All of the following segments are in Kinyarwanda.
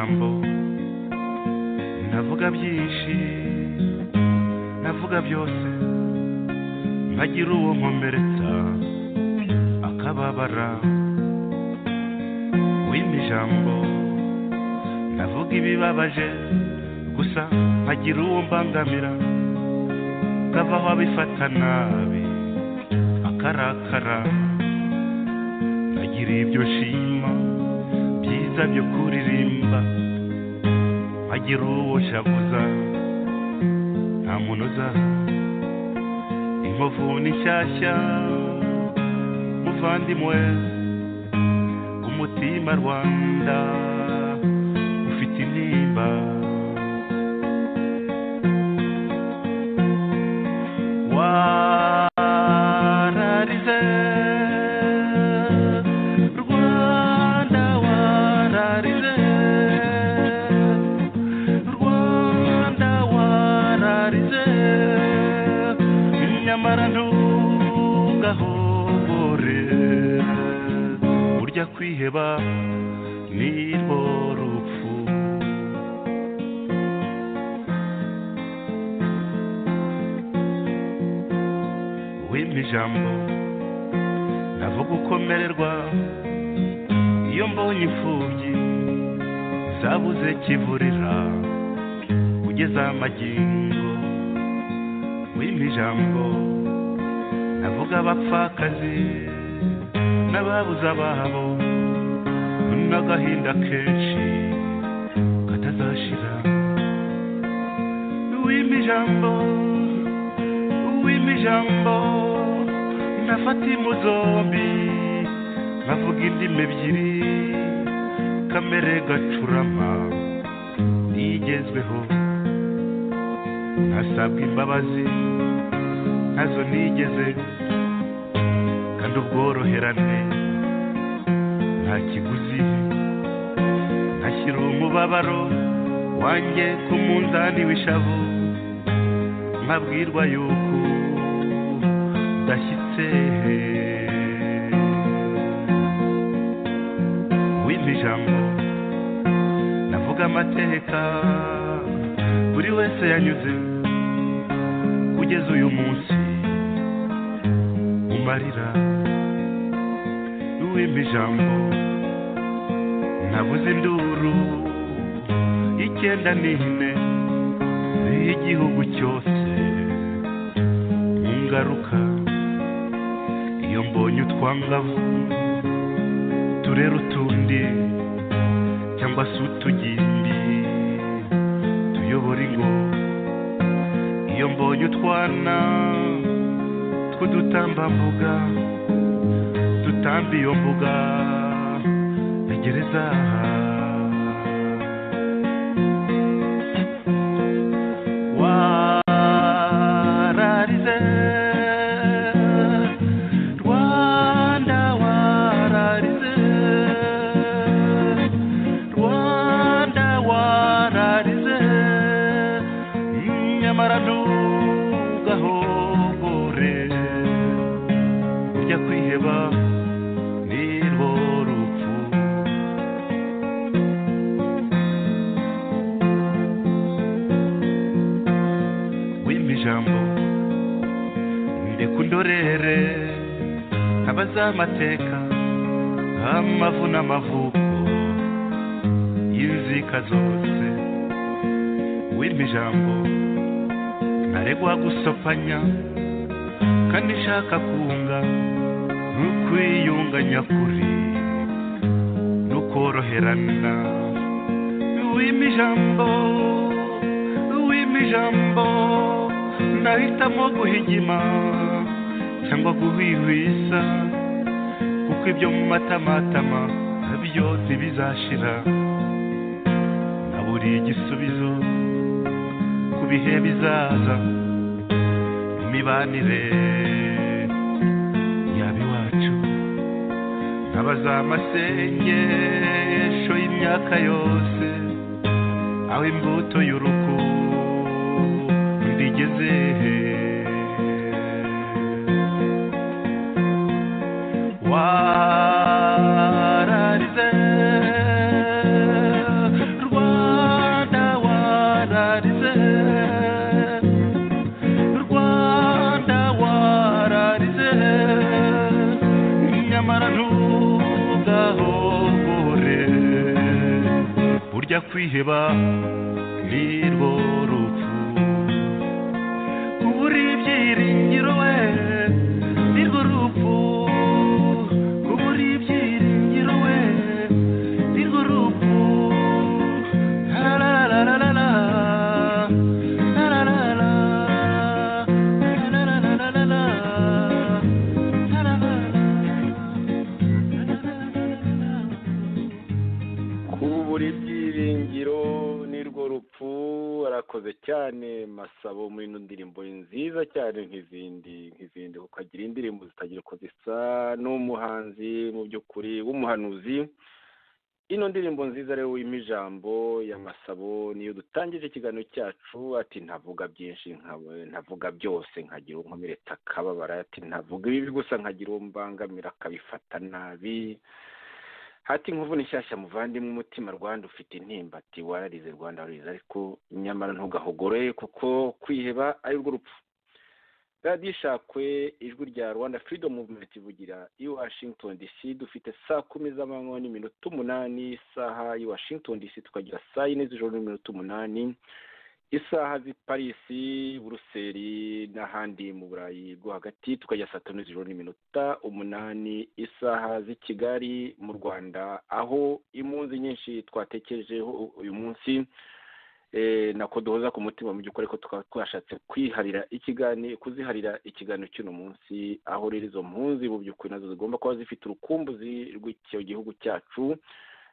ijambo navuga byinshi navuga byose nkagira uwo nkomeretsa akababara wimpa ijambo navuga ibibabaje gusa nkagira uwo mbangamira kavaho abifata nabi akarakara nkagira ibyo nshima byiza byo kuririmba nkagira uwo shavuza nta munoza inkovu ni nshyashya muvandimwe umutima Rwanda ufite intimba wararize Rwanda wararize Rwanda wararize nyamara ntugahobore burya kwiheba nirwo rupfu wimpa ijambo navuga ukomererwa iyo mbonye imfubyi zabuze kivurira kugeza amagingo wimpa ijambo navuga abapfakazi n'ababuze ababo n'agahinda kenshi katazashira wimpa ijambo nafata impu zombi nkavuga indimi ebyiri kamere gacurama nigezweho ntasabwa imbabazi ntazo nigeze kandi ubworoherane nta kiguzi ntashyira umubabaro wanjye ku munzani w'ishavu nkabwirwa yuko udashyitse wimpa ijambo navuga amateka buri wese yanyuze kugeza uyu munsi umarira wimpa ijambo navuze induru icyenda n'ine y'igihugu cyose mu ngaruka iyo mbonye utwangavu turera utundi cyangwa se utugimbi tuyobora ingo iyo mbonye utwana tw'udutambambuga dutamba iyo mbuga ya gereza wararize Rwanda wararize Rwanda wararize nyamara ntugahogore burya kwiheba nirwo rupfu wimpa ijambo ndekundorere abazamateka amavu n'amavuko y'inzika zose wimpa ijambo naregwa gusopanya kandi nshaka kunga n'ukwiyunga nyakuri n'ukoroherana wimpa ijambo nahitamo guhigima cyangwa guhwihwisa kuko ibyo mu matamatama nabyo ntibizashira naburiye igisubizo ku bihe bizaza imibanire yaba iwacu nkabaza amasengesho y'imyaka yose aho imbuto y'urukundo igeze wararize Rwanda burya kwiheba nirwo rupfu kubura ibyiringiro we nirwo rupfu kubura ibyiringiro we nirwo rupfu la la la la la la la la la la kubura ibyiringiro nirwo rupfu. Arakoze cyane Masabo muri ino ndirimbo nziza cyane nk'izindi ukagira indirimbo zitagira uko zisa n'umuhanzi mu by'ukuri w'umuhanuzi. Ino ndirimbo nziza rero wima ijambo ya Masabo niyo dutangije ikiganiro cyacu. Ati ntavuga byinshi ntavuga byose nkagira unkomereta akababara. Ati ntavuga ibi gusa nkagira uwo mbangamira akabifata nabi. Hati nkuvu nishyashya muvandimwe umutima Rwanda ufite intimba. Ati wararize Rwanda wararize ariko nyamara ntugahogore kuko kwiheba ari urwo rupfu. Radio Ishakwe ijwi rya Rwanda Freedom Movement ivugira i Washington DC. Dufite saa 10 z'amanywa n'iminota 8 isaha i Washington DC, tukagira saa 4 z'ijoro n'iminota 8 isaha z'i Paris, Buruseli n'ahandi mu Burayi bwo hagati, tukagira saa 5 z'ijoro n'iminota 8 isaha z'i Kigali mu Rwanda, aho impunzi nyinshi twatekerejeho uyu munsi nako duhoza ku mutima mu by'ukuri ko twashatse kuziharira ikiganiro cy'uno munsi, aho rero izo mpunzi mu by'ukuri nazo zigomba kuba zifite urukumbuzi rw'icyo gihugu cyacu.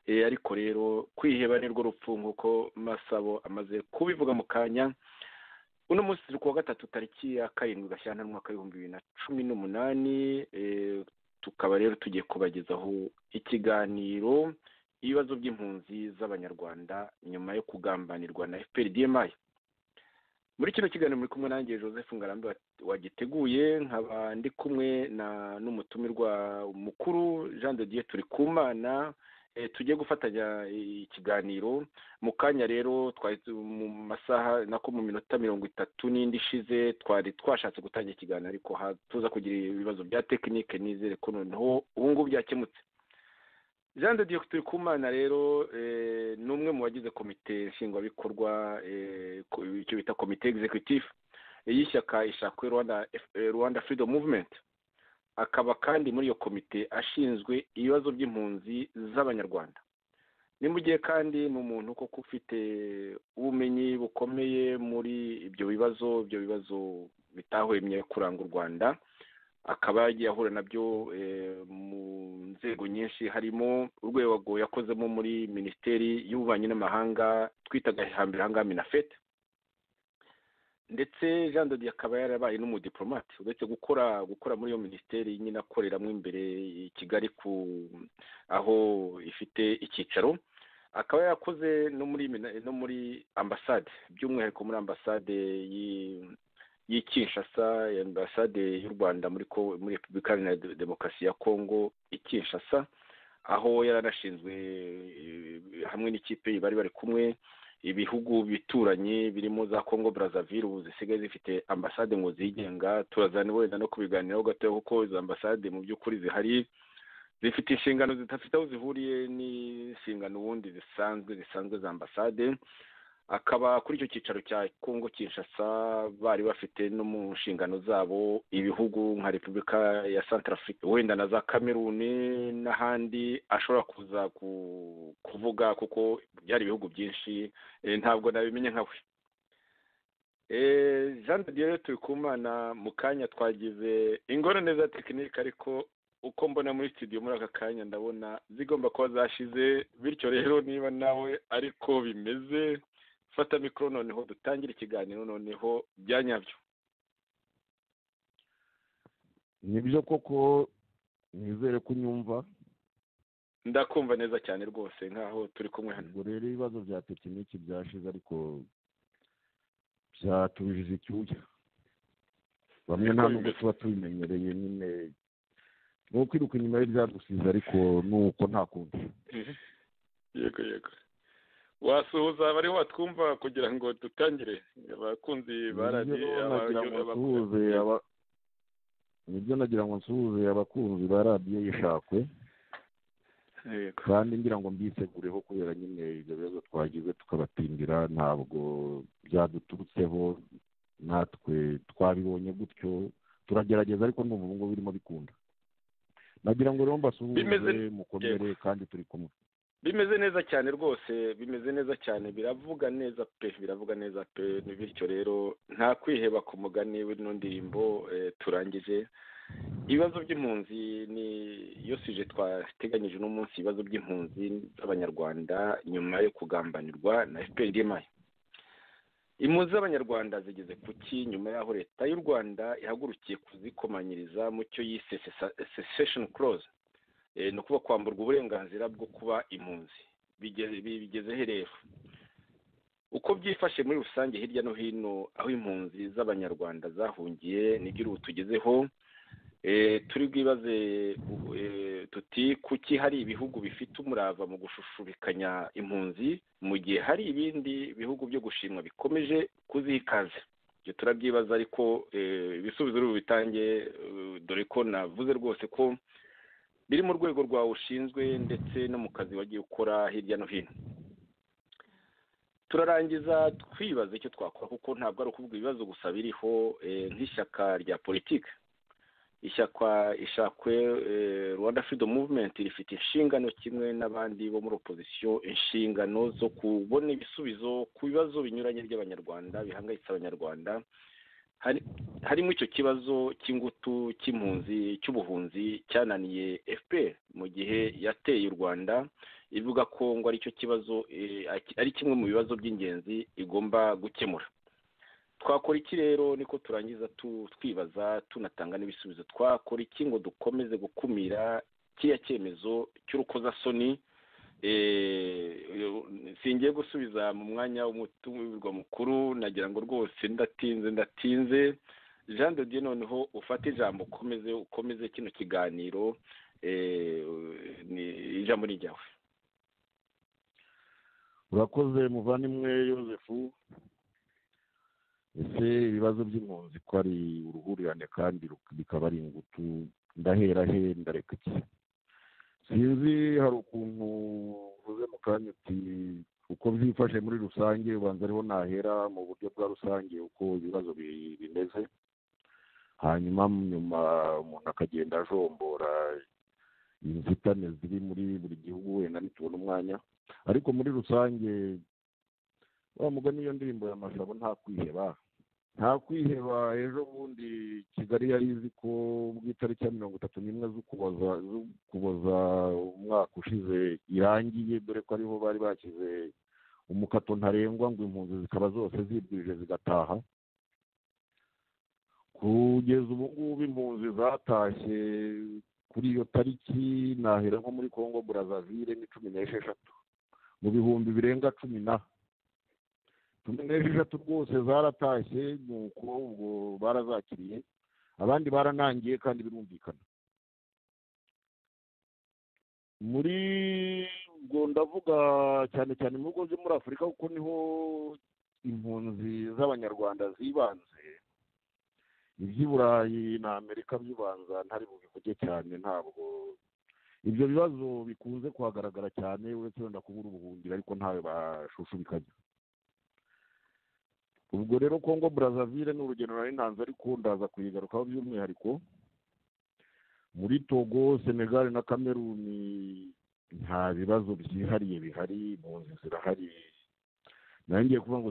Ariko rero kwiheba nirwo rupfu nk'uko Masabo amaze kubivuga mu kanya. Uno munsi turi kuwa gatatu tariki ya 7 Gashyantare mwaka 2018. Tukaba rero tugiye kubagezaho ikiganiro ibibazo by'impunzi z'abanyarwanda nyuma yo kugambanirwa na FPR-DMI. Muri kino kiganiro muri kumwe nanjye Joseph Ngarambe wagiteguye, nkaba ndi kumwe n'umutumirwa mukuru Jean de Dieu Turikumana. Tugiye gufatanya ikiganiro mu kanya. Rero twari mu masaha nako mu minota 30 n'indi ishize twari twashatse gutangira ikiganiro, ariko tuza kugira ibibazo bya tekinike. Nizere ko noneho ubu ngubu byakemutse. Jean de Dieu Turikumana rero ni umwe mu bagize komite nshingwabikorwa icyo bita komite executive y'ishyaka Ishakwe Rwanda Freedom Movement. Akaba kandi muri iyo komite ashinzwe ibibazo by'impunzi z'abanyarwanda. Ni mu gihe kandi mu muntu koko ufite ubumenyi bukomeye muri ibyo bibazo bitahwemye kuranga u Rwanda. Akaba yagiye ahura nabyo mu nzego nyinshi, harimo urwego yakozemo muri Minisiteri y'Ububanyi n'Amahanga twitaga hambere hanga Minafete. Ndetse Jean de Dieu akaba yarabaye n'umudiplomate, uretse gukora muri iyo minisiteri nyine akoreramo imbere i Kigali aho ifite icyicaro. Akaba yakoze no muri ambasade, by'umwihariko muri ambasade y'i Kinshasa, ambasade y'u Rwanda muri Repubulika Iharanira Demokarasi ya Kongo i Kinshasa, aho yaranashinzwe hamwe n'ikipe bari bari kumwe ibihugu bituranye birimo za Congo Brazzaville ubu zisigaye zifite ambasade ngo zigenga. Turazana wenda no kubiganiraho gato kuko izo ambasade mu by'ukuri zihari zifite inshingano zidafite aho zihuriye n'inshingano ubundi zisanzwe za ambasade. Akaba kuri icyo cyicaro cya Congo Kinshasa bari bafite no mu nshingano zabo ibihugu nka Repubulika ya Centrafrique wenda na za Cameroon n'ahandi ashobora kuza kuvuga kuko byari ibihugu byinshi, ntabwo nabimenye nkawe. Jean de Dieu Turikumana mu kanya twagize ingorane za tekinike, ariko uko mbona muri studio muri aka kanya ndabona zigomba kuba zashize. Bityo rero niba nawe ariko bimeze, fata mikoro noneho dutangira ikiganiro noneho byanyabyo. Nibyo koko, nizere ko unyumva. Ndakumva neza cyane rwose nkaho turi kumwe hano. Ubwo rero ibibazo bya tekiniki byashize, ariko byatubije icyuya. Bamwe nta nubwo tuba tubimenyereye, nyine ni ukwiruka inyuma y'ibyadusize, ariko nuko nta kundi. Yego wasuhuza abari watwumva kugira ngo dutangire, abakunzi ba radio. Nibyo nagira ngo nsuhuze abakunzi ba Radio Ishakwe. kandi ngira ngo mbisegureho kubera nyine ibyo bibazo twagize tukabatindira ntabwo byaduturutseho natwe twabibonye gutyo turagerageza ariko n'ubu ngubu birimo bikunda nagira ngo rero mbasuhuze mukomere kandi turi kumwe bimeze neza cyane rwose bimeze neza cyane biravuga neza pe ni bityo rero nta kwiheba ku mugani w'ino ndirimbo turangije ibibazo by'impunzi ni yo sije twateganyije uno munsi ibibazo by'impunzi z'abanyarwanda nyuma yo kugambanirwa na FPR-DMI. Impunzi z'abanyarwanda zigeze kuki nyuma y'aho leta y'u Rwanda ihagurukiye kuzikomanyiriza mu cyo yise cessation clause, ni ukuba kwamburwa uburenganzira bwo kuba impunzi. Bigeze he rero? Uko byifashe muri rusange hirya no hino aho impunzi z'abanyarwanda zahungiye nibyo ubu tugezeho. Turi bwibaze tuti kuki hari ibihugu bifite umurava mu gushushubikanya impunzi mu gihe hari ibindi bihugu byo gushimwa bikomeje kuziha ikaze. Ibyo turabyibaza ariko ibisubizo rero bitange dore ko navuze rwose ko biri mu rwego rwawe ushinzwe ndetse no mu kazi wagiye ukora hirya no hino. Turarangiza twibaza icyo twakora kuko ntabwo ari ukuvuga ibibazo gusa biriho nk'ishyaka rya politiki. Ishyaka ishakwe Rwanda Freedom Movement rifite inshingano kimwe n'abandi bo muri opposition inshingano zo kubona ibisubizo ku bibazo binyuranye by'abanyarwanda bihangayitse abanyarwanda. Harimo icyo kibazo cy'ingutu cy'impunzi cy'ubuhunzi cyananiye FPR mu gihe yateye u Rwanda ivuga ko ngo ari cyo kibazo ari kimwe mu bibazo by'ingenzi igomba gukemura. Twakora iki rero niko turangiza twibaza tunatanga n'ibisubizo. Twakora iki ngo dukomeze gukumira kiriya cyemezo cy'urukozasoni? Singiye gusubiza mu mwanya w'umutumirwa mukuru, nagira ngo rwose ndatinze Jean de Dieu noneho ufate ijambo ukomeze kino kiganiro, ni ijambo ni ryawe. urakoze muvandimwe Yozefu. Ese ibibazo by'impunzi ko ari uruhurirane kandi bikaba ari ingutu, ndahera he ndareka iki? Sinzi, hari ukuntu uvuze mu kanya uti uko byifashe muri rusange, ubanza ariho nahera mu buryo bwa rusange uko ibibazo bimeze, hanyuma nyuma umuntu akagenda ajombora inzitane ziri muri buri gihugu wenda nitubona umwanya. Ariko muri rusange wa mugani iyo ndirimbo ya Masabo nta kwiheba. Ejo bundi Kigali yari izi ko bw'itariki ya 31 z'Ukuboza umwaka ushize irangiye, dore ko ariho bari bakize umukato ntarengwa ngo impunzi zikaba zose zibwirije zigataha. Kugeza ubu ngubu impunzi zatashye kuri iyo tariki nahera nko muri Congo Brazzaville ni 16 mu bihumbi birenga 16 rwose zaratashye, nuko ubwo barazakiriye, abandi baranangiye kandi birumvikana. Muri ubwo ndavuga cyane cyane mu bihugu byo muri Afurika kuko niho impunzi z'abanyarwanda zibanze. Iby'i Burayi na Amerika by'ibanza ntari bubivuge cyane, ntabwo ibyo bibazo bikunze kuhagaragara cyane, uretse wenda kubura ubuhungiro ariko ntawe bashushubikanya. Ubwo rero Congo Brazzaville ni urugendo nari ntanze ariko ndaza kuyigarukaho by'umwihariko. Muri Togo, Senegal na Cameroon nta bibazo byihariye bihari, impunzi zirahari. Nangiye kuvuga ngo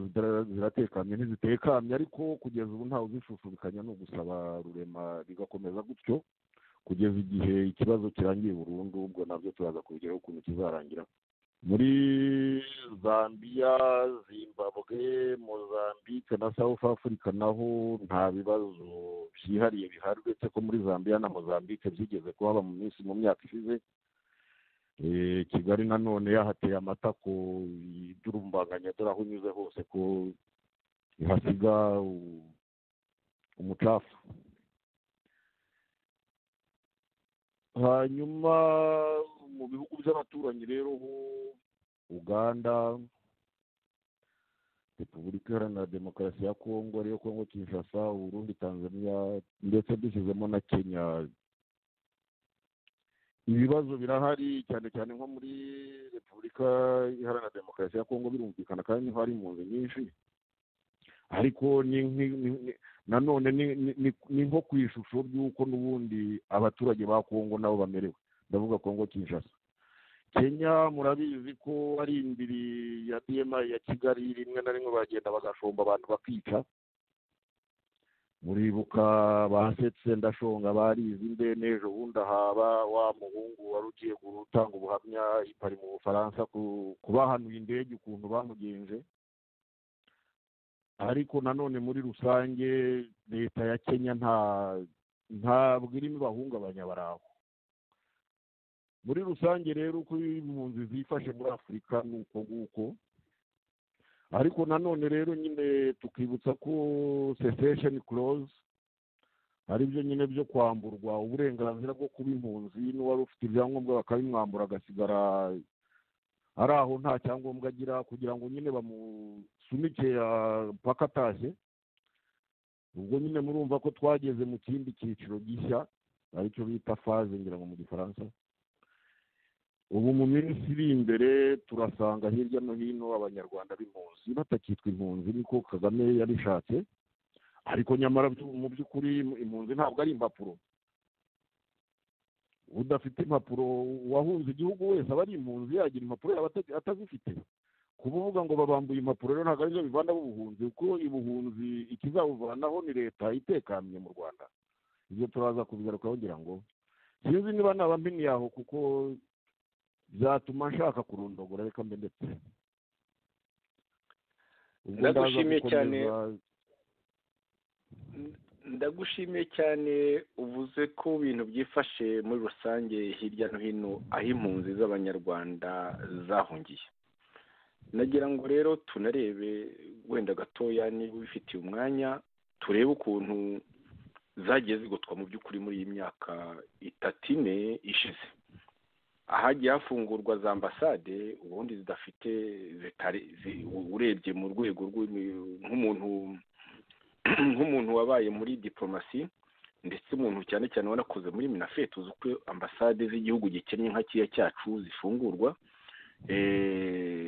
ziratekamye ntizitekanye, ariko kugeza ubu ntawe uzishushubikanya, no gusaba rurema bigakomeza gutyo kugeza igihe ikibazo kirangiye burundu. Ubwo nabyo turaza kubigeraho ukuntu kizarangira. Muri Zambia, Zimbabwe, Mozambique na South Africa naho nta bibazo byihariye bihari, uretse ko muri Zambia na Mozambique byigeze kuhaba mu myaka ishize. Kigali nanone yahateye amatako idurumbanganya, dore aho unyuze hose ko ihasiga umucafu. Hanyuma mu bihugu by'abaturanyi rero, Uganda, Repubulika Iharanira Demokarasi ya Kongo ariyo Kongo Kinshasa, Burundi, Tanzania ndetse dushyizemo na Kenya, ibibazo birahari cyane cyane nko muri repubulika iharanira demokarasi ya kongo birumvikana kandi niho hari impunzi nyinshi, ariko nanone ni nko ku ishusho ry'uko n'ubundi abaturage ba kongo nabo bamerewe, ndavuga kongo kinshasa. kenya murabizi ko ari indiri ya dma ya kigali, rimwe na rimwe bagenda bagashomba abantu bakica. muribuka basetse ndashonga barizi imbe n'ejo bundi haba wa muhungu wari ugiye gutanga ubuhamya i Paris mu Bufaransa kubahanuye indege ukuntu bamugenje. ariko nanone muri rusange leta ya kenya ntabwo irimo ibahungabanya baraho. muri rusange rero uko impunzi zifashe muri afurika ni uko nguko, ariko nanone rero nyine tukibutsa ko cessation clause ari byo nyine byo kwamburwa uburenganzira bwo kuba impunzi, n'uwari ufite ibyangombwa bakabimwambura agasigara ari aho nta cyangombwa agira, kugira ngo nyine bamusunike mpaka atashye. ubwo nyine murumva ko twageze mu kindi cyiciro gishya aricyo bita faze ngira ngo mu gifaransa. ubu mu minsi iri imbere turasanga hirya no hino abanyarwanda b'impunzi batakitwa impunzi niko Kagame yabishatse, ariko nyamara mu by'ukuri impunzi ntabwo ari impapuro. udafite impapuro uwahunze igihugu wese aba ari impunzi, yagira impapuro yaba atazifite. kuvuga ngo babambuye impapuro rero ntabwo aribyo bivanaho ubuhunzi, kuko ubuhunzi ikizabuvanaho ni leta itekanye mu Rwanda. ibyo turaza kubigarukaho ngira ngo sinzi niba naba mpini yaho, kuko byatuma nshaka kurondogora, reka mbe ndetse. ndagushimiye cyane uvuze ko ibintu byifashe muri rusange hirya no hino aho impunzi z'abanyarwanda zahungiye. nagira ngo rero tunarebe wenda gatoya niba ubifitiye umwanya, turebe ukuntu zagiye zigotwa mu by'ukuri muri iyi myaka 3-4 ishize. ahagiye hafungurwa za ambasade ubundi zidafite urebye mu rwego nk'umuntu wabaye muri diplomasi, ndetse umuntu cyane cyane wanakoze muri minafet, uzi uko ambasade z'igihugu gikennye nka kiya cyacu zifungurwa.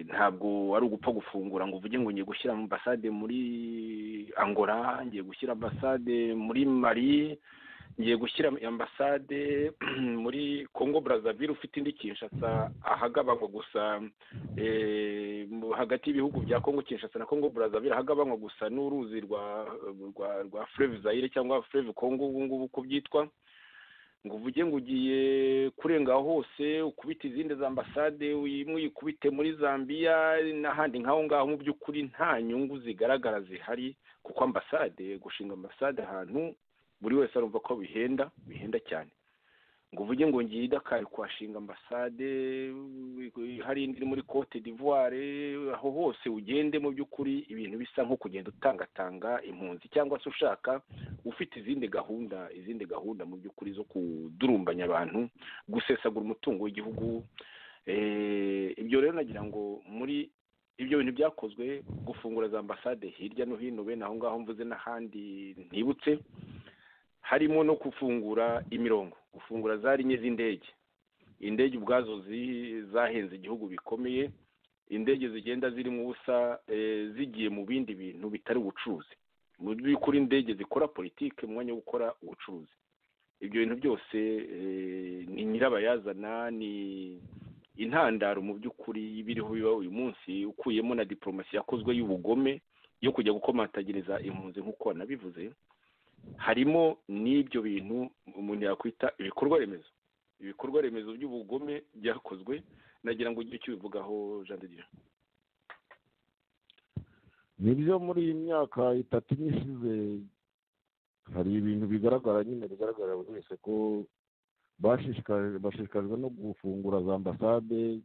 ntabwo ari ugupfa gufungura ngo uvuge ngo ngiye gushyira ambasade muri Angola, ngiye gushyira ambasade muri Mali, ngiye gushyira ambasade muri Congo Brazzaville, ufite indi Kinshasa ahagabanywa gusa hagati y'ibihugu bya Congo Kinshasa na Congo Brazzaville ahagabanywa gusa n'uruzi rwa Fleuve Zaire cyangwa Fleuve Congo ubu ngubu uko byitwa. ngo uvuge ngo ugiye kurenga hose ukubita izindi za ambasade uyikubite muri Zambia n'ahandi nk'aho ngaho, mu by'ukuri nta nyungu zigaragara zihari, kuko ambasade, gushinga ambasade ahantu buri wese arumva ko bihenda cyane. ngo uvuge ngo ngiye Dakar kuhashinga ambasade, hari indi muri Cote d'Ivoire, aho hose ugende mu by'ukuri ibintu bisa nko kugenda utangatanga impunzi, cyangwa se ushaka ufite izindi gahunda mu by'ukuri zo kudurumbanya abantu, gusesagura umutungo w'igihugu. ibyo rero nagira ngo muri ibyo bintu byakozwe, gufungura za ambasade hirya no hino bene aho ngaho mvuze n'ahandi ntibutse, harimo no gufungura imirongo, gufungura za linye z'indege. indege ubwazo zahenze igihugu bikomeye, indege zigenda ziri mu busa zigiye mu bindi bintu bitari ubucuruzi. mu by'ukuri indege zikora politike mu mwanya wo gukora ubucuruzi. ibyo bintu byose ni nyirabayazana, ni intandaro mu by'ukuri y'ibiriho biba uyu munsi, ukuyemo na diplomasi yakozwe y'ubugome yo kujya gukomatagiriza impunzi nk'uko nabivuze. harimo n'ibyo bintu umuntu yakwita ibikorwa remezo by'ubugome byakozwe. nagira ngo ugire icyo ubivugaho Jean de Dieu. nibyo muri iyi myaka 3 ishize hari ibintu bigaragarira buri wese ko bashishikajwe no gufungura za ambasade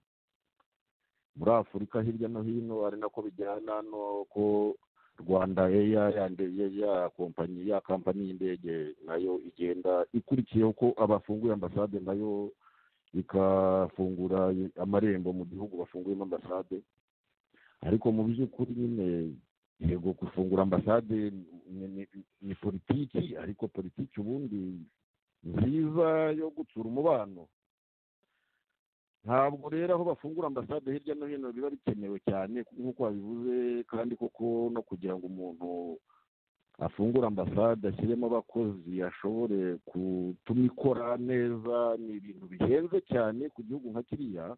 muri Afurika hirya no hino, ari nako bijyana no ko Rwanda Air ya kampani y'indege nayo igenda ikurikiyeho ko abafunguye ambasade nayo ikafungura amarembo mu gihugu bafunguyemo ambasade. ariko mu by'ukuri nyine yego gufungura ambasade ni politiki, ariko politiki ubundi nziza yo gutsura umubano. ntabwo rero aho bafungura ambasade hirya no hino biba bikenewe cyane nk'uko wabivuze, kandi koko no kugira ngo umuntu afungure ambasade ashyiremo abakozi ashobore gutuma ikora neza, ni ibintu bihenze cyane ku gihugu nka kiriya,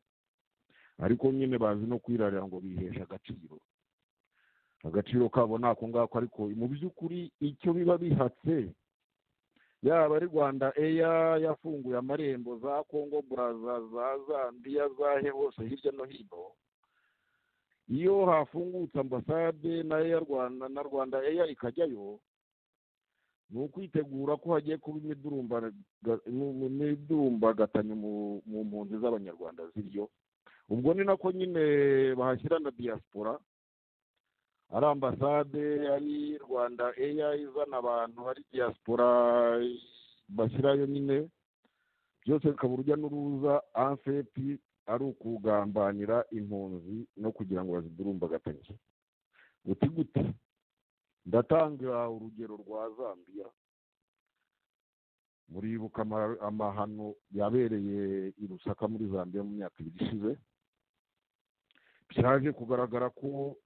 ariko nyine bazi no kwirarira ngo bihesha agaciro kabo ni ako ngako. Ariko mu by'ukuri icyo biba bihatse, yaba ari Rwanda Air yafunguye amarembo za Congo Brazza, za Zambia, zahe hose hirya no hino, iyo hafungutse ambasade na Rwanda Air ikajyayo, ni ukwitegura ko hagiye kuba imidurumbagatanya mu mpunzi z'abanyarwanda ziryo. Ubwo ni nako nyine bahashyira na diaspora, ari ambasade, ari Rwanda Air izana abantu, ari diaspora bashyirayo, nyine byose bikaba urujya n'uruza anfeti ari ukugambanira impunzi no kugira ngo bazidurumbagatanye. Gute ndatanga urugero rwa Zambia. Muribuka amahano yabereye i Lusaka muri Zambia mu myaka 2 ishize, byaje kugaragara ko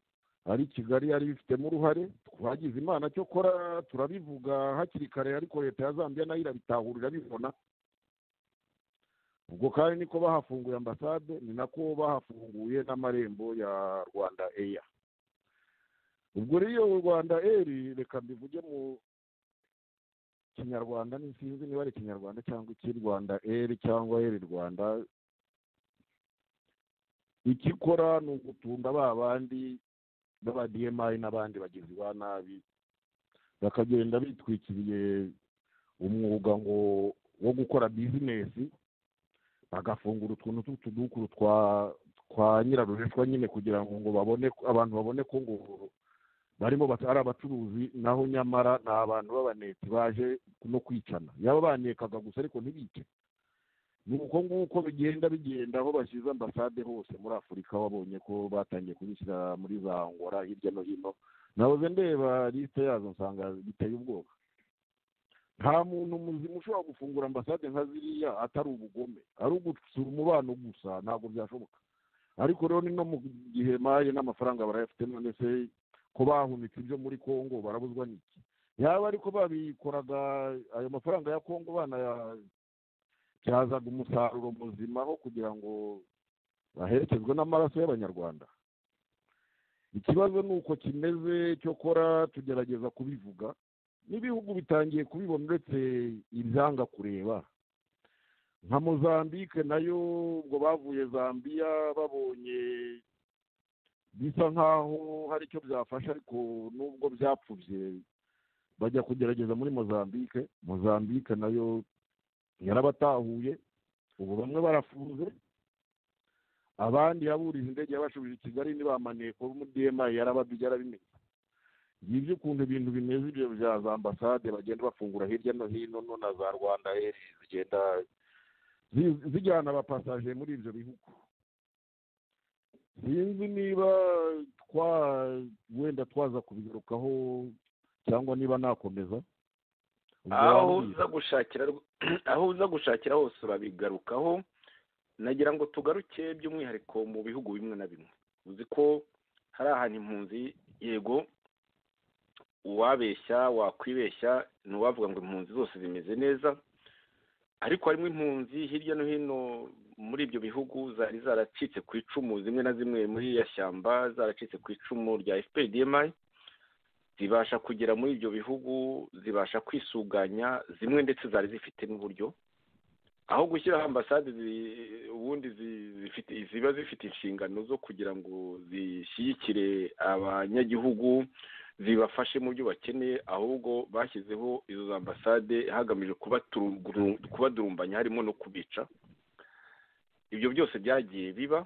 ari Kigali yari bifitemo uruhare. Twagize imana cyo kora turabivuga hakiri kare, ariko leta ya Zambia nayo irabitahurira bibona. Ubwo kandi niko bahafunguye ambasade, ni nako bahafunguye n'amarembo ya Rwanda Air. Ubwo rero Rwanda Air, reka mbivuge mu Kinyarwanda, sinzi niba ari Kinyarwanda cyangwa iki, Rwanda Air cyangwa Air Rwanda, ikikora ni ugutunda babandi baba DMI n'abandi bagizi ba nabi, bakagenda bitwikiriye umwuga ngo wo gukora business, bagafungura utuntu tw'utudukuru twa nyirarureshwa nyine, kugira ngo babone abantu babone ko ngo barimo ari abacuruzi, naho nyamara ni abantu b'abaneti baje no kwicana. Yaba banekaga gusa ariko ntibice. Ni uko nguko bigenda aho bashyize ambasade hose muri Afurika. Wabonye ko batangiye kubishyira muri za Angola hirya no hino, nahoze ndeba liste yazo nsanga biteye ubwoba. Nta muntu muzima ushobora gufungura ambasade nka ziriya atari ubugome, ari ugutsura umubano gusa, ntabwo byashoboka. Ariko rero ni no mu gihe maye n'amafaranga barayafite, none se ko bahunitse ibyo muri Congo barabuzwa n'iki? Yaba ariko babikoraga ayo mafaranga ya Congo byazaga umusaruro muzima aho kugira ngo baherekezwe n'amaraso y'abanyarwanda. Ikibazo ni uko kimeze, cyo kora tugerageza kubivuga, n'ibihugu bitangiye kubibona uretse ibyanga kureba. Nka Mozambique nayo ubwo bavuye Zambia babonye bisa nkaho hari icyo byafasha, ariko nubwo byapfubye bajya kugerageza muri Mozambique nayo yarabatahuye. Ubu bamwe barafunze, abandi yaburije indege yabashubije i Kigali, nibamaneko muri DMI yarabimenye. Ngibyo ukuntu ibintu bimeze, ibyo bya za ambasade bagenda bafungura hirya no hino, na za Rwanda Air zigenda zijyana abapasaje muri ibyo bihugu. Sinzi niba wenda twaza kubigarukaho cyangwa niba nakomeza. aho uza gushakira hose urabigarukaho. Nagira ngo tugaruke by'umwihariko mu bihugu bimwe na bimwe. Uzi ko hari ahantu impunzi, yego uwabeshya wakwibeshya, n'uwavuga ngo impunzi zose zimeze neza, ariko harimo impunzi hirya no hino muri ibyo bihugu zari zaracitse ku icumu, zimwe na zimwe muri ya shyamba zaracitse ku icumu rya FPDMI, zibasha kugera muri ibyo bihugu, zibasha kwisuganya, zimwe ndetse zari zifite n'uburyo aho gushyiraho ambasade ubundi ziba zifite inshingano zo kugira ngo zishyigikire abanyagihugu, zibafashe mu byo bakeneye, ahubwo bashyizeho izo ambasade hagamijwe kubadurumbanya, harimo no kubica. Ibyo byose byagiye biba.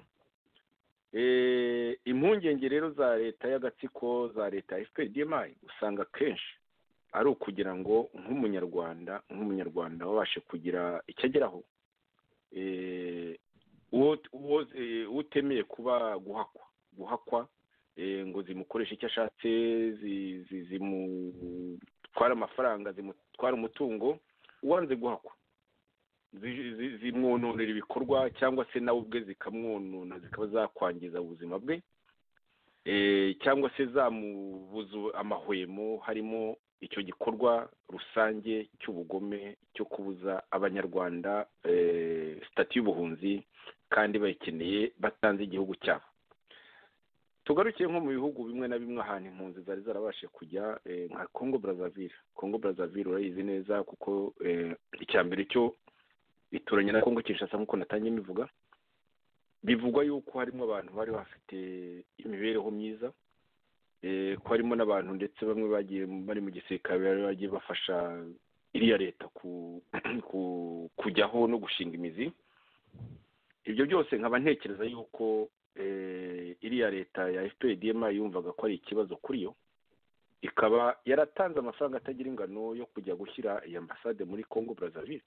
Impungenge rero za leta y'agatsiko, za leta ya FPDMI, usanga kenshi ari ukugira ngo nk'umunyarwanda wabashe kugira icyo ageraho, utemeye kuba guhakwa ngo zimukoreshe icyo ashatse, zimutwara amafaranga, zimutwara umutungo. Uwanze guhakwa zimwononera ibikorwa cyangwa se nawe ubwe zikamwonona zikaba zakwangiza ubuzima bwe, cyangwa se zamubuza amahwemo, harimo icyo gikorwa rusange cy'ubugome cyo kubuza abanyarwanda sitati y'ubuhunzi kandi bayikeneye batanze igihugu cyabo. Tugarukiye nko mu bihugu bimwe na bimwe ahantu impunzi zari zarabashe kujya, nka Congo Brazzaville urayizi neza kuko icya mbere cyo bituranye na Congo Kinshasa nk'uko natangiye mbivuga, bivugwa yuko harimo abantu bari bafite imibereho myiza, ko harimo n'abantu ndetse bamwe bagiye bari mu gisirikare bari bagiye bafasha iriya leta kujyaho no gushinga imizi. Ibyo byose nkaba ntekereza yuko iriya leta ya FPDM yumvaga ko ari ikibazo kuri yo, ikaba yaratanze amafaranga atagira ingano yo kujya gushyira iyi ambasade muri Congo Brazzaville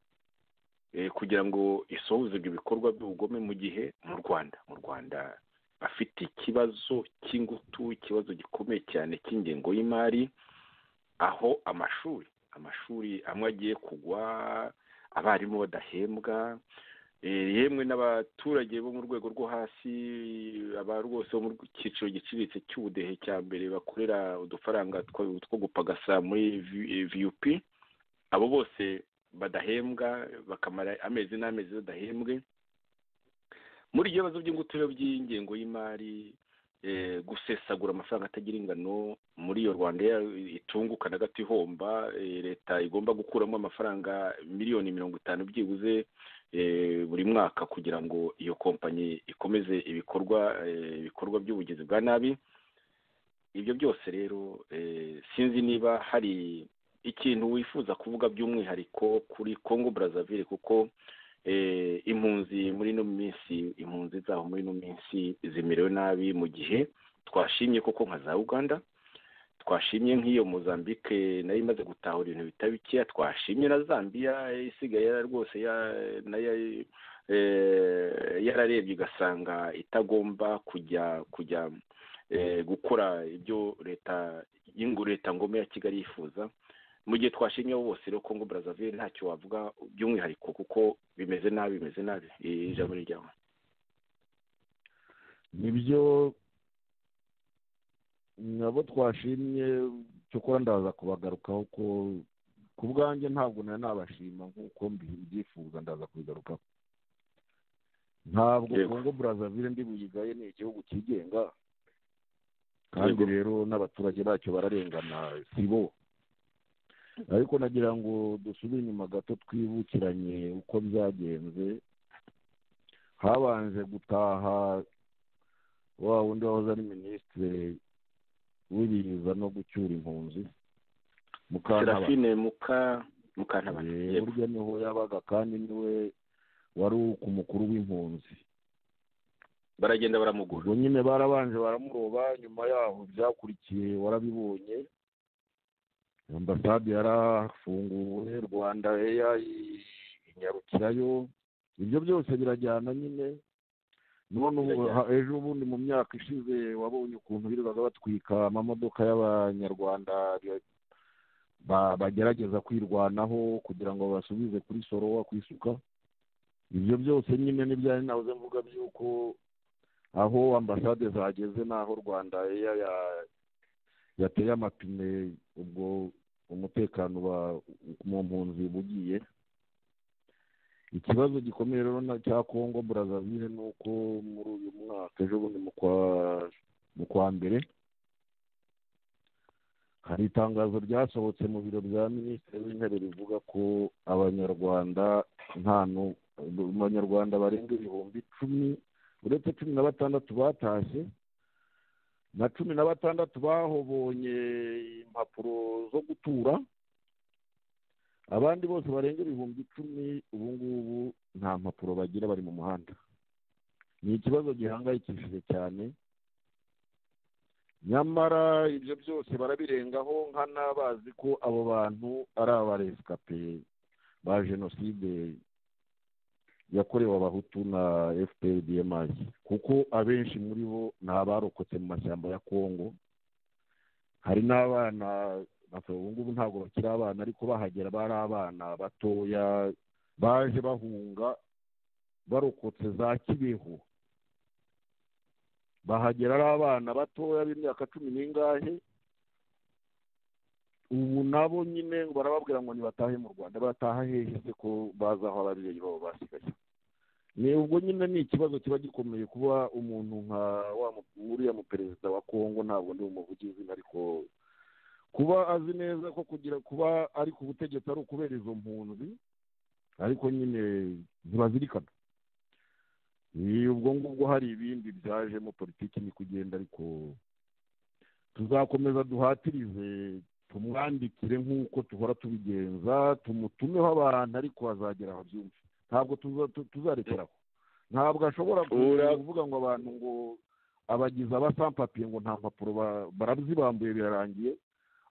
kugira ngo isohoze ibyo bikorwa by'ubugome, mu gihe mu Rwanda afite ikibazo cy'ingutu, ikibazo gikomeye cyane cy'ingengo y'imari, aho amashuri amwe agiye kugwa, abarimu badahembwa, yemwe n'abaturage bo mu rwego rwo hasi, rwose bo mu cyiciro giciriritse cy'ubudehe cya mbere bakorera udufaranga two gupagasa muri VUP, abo bose badahembwa, bakamara amezi n'amezi badahembwe. Muri ibyo bibazo by'ingutu by'ingengo y'imari, gusesagura amafaranga atagira ingano muri iyo Rwanda itunguka na gato ihomba, leta igomba gukuramo amafaranga miliyoni 50 byibuze buri mwaka kugira ngo iyo kompanyi ikomeze ibikorwa by'ubugizi bwa nabi. Ibyo byose rero sinzi niba hari ikintu wifuza kuvuga by'umwihariko kuri Congo Brazzaville, kuko impunzi zaho muri ino minsi zimerewe nabi, mu gihe twashimye koko nka za Uganda, twashimye nk'iyo Mozambique nayo imaze gutahura ibintu bitari bikeya, twashimye na Zambia isigaye rwose yararebye igasanga itagomba kujya gukora ibyo leta ngome ya Kigali yifuza. Mu gihe twashimye bose rero Congo Brazzaville ntacyo wavuga by'umwihariko kuko bimeze nabi. Ijambo ni ryawe. Nibyo nabo twashimye cyo kuba ndaza kubagarukaho ko ku bwanjye ntabwo nabashima nk'uko mbyifuza, ndaza kubigarukaho. Ntabwo Congo Brazzaville ndi buyigaye, ni igihugu cyigenga kandi rero n'abaturage bacyo bararengana, si bo. Ariko nagira ngo dusubire inyuma gato twibukiranye uko byagenze. Habanje gutaha wa wundi wahoze ari minisitiri w'ibiza no gucyura impunzi, Serafine Mukantabana. Burya niho yabaga kandi niwe wari umukuru w'impunzi. Baragenda baramugura. Ubwo nyine barabanje baramuroba, nyuma yaho byakurikiye warabibonye, ambasade yarafunguwe, Rwanda inyarukirayo, ibyo byose birajyana nyine. None ejo bundi mu myaka ishize wabonye ukuntu birirwaga batwika amamodoka y'abanyarwanda bagerageza kwirwanaho kugira ngo basubize kuri Sorowa kwisuka. Ibyo byose nyine n'ibyari nahoze mvuga by'uko aho ambasade zageze n'aho Rwanda yateye amapine, ubwo umutekano mu mpunzi bugiye. Ikibazo gikomeye rero cya Congo Brazzaville ni uko muri uyu mwaka ejo bundi mu kwa mbere hari itangazo ryasohotse mu biro bya minisitiri w'intebe rivuga ko abanyarwanda barenga ibihumbi 10, uretse 16 batashye na 16 bahobonye impapuro zo gutura, abandi bose barenga ibihumbi 10 ubu ngubu nta mpapuro bagira, bari mu muhanda. Ni ikibazo gihangayikishije cyane. Nyamara ibyo byose barabirengaho nkana bazi ko abo bantu ari abaresikape ba jenoside yakorewe abahutu na FPDM, kuko abenshi muri bo ni abarokotse mu mashyamba ya Congo. Hari n'abana ubu ngubu ntabwo bakiri abana, ariko bahagera bari abana batoya baje bahunga barokotse za Kibeho, bahagera ari abana batoya b'imyaka 10 ubu nabo nyine barababwira ngo nibatahe mu Rwanda. Bataha hehe se ko baza aho ababyeyi babo basigaye? Ni ubwo nyine ni ikibazo kiba gikomeye kuba umuntu nka uriya mu perezida wa Kongo, ntabwo ndi umuvugizi, ariko kuba azi neza ko kuba ari ku butegetsi ari ukubera izo mpunzi, ariko nyine ntibazirikana. Ubwo ngubwo hari ibindi byajemo, politiki ni kugenda, ariko tuzakomeza duhatirize, tumwandikire nk'uko tuhora tubigenza, tumutumeho abantu, ariko azagera aho byumve. Ntabwo tuzarekeraho. Ntabwo ashobora kuvuga ngo abantu ngo abagize abasampapiye ngo nta mpapuro barazibambuye birarangiye.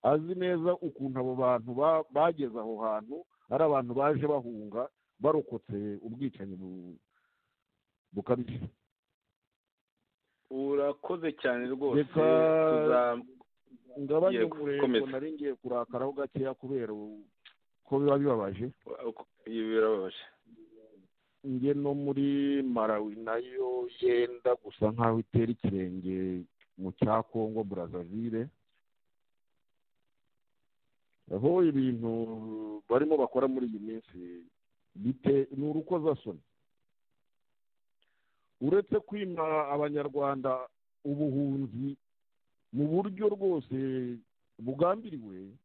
Azi neza ukuntu abo bantu bageze aho hantu ari abantu baje bahunga barokotse ubwicanyi bukabije. Urakoze cyane rwose. Ngabanye umurego nari ngiye kurakaraho gakeya kubera ko biba bibabaje. Birababaje. Nge no muri Malawi nayo yenda gusa nkaho itera ikirenge mu cya Congo Brazzaville, aho ibintu barimo bakora muri iyi minsi ni urukozasoni. Uretse kwima abanyarwanda ubuhunzi mu buryo rwose bugambiriwe,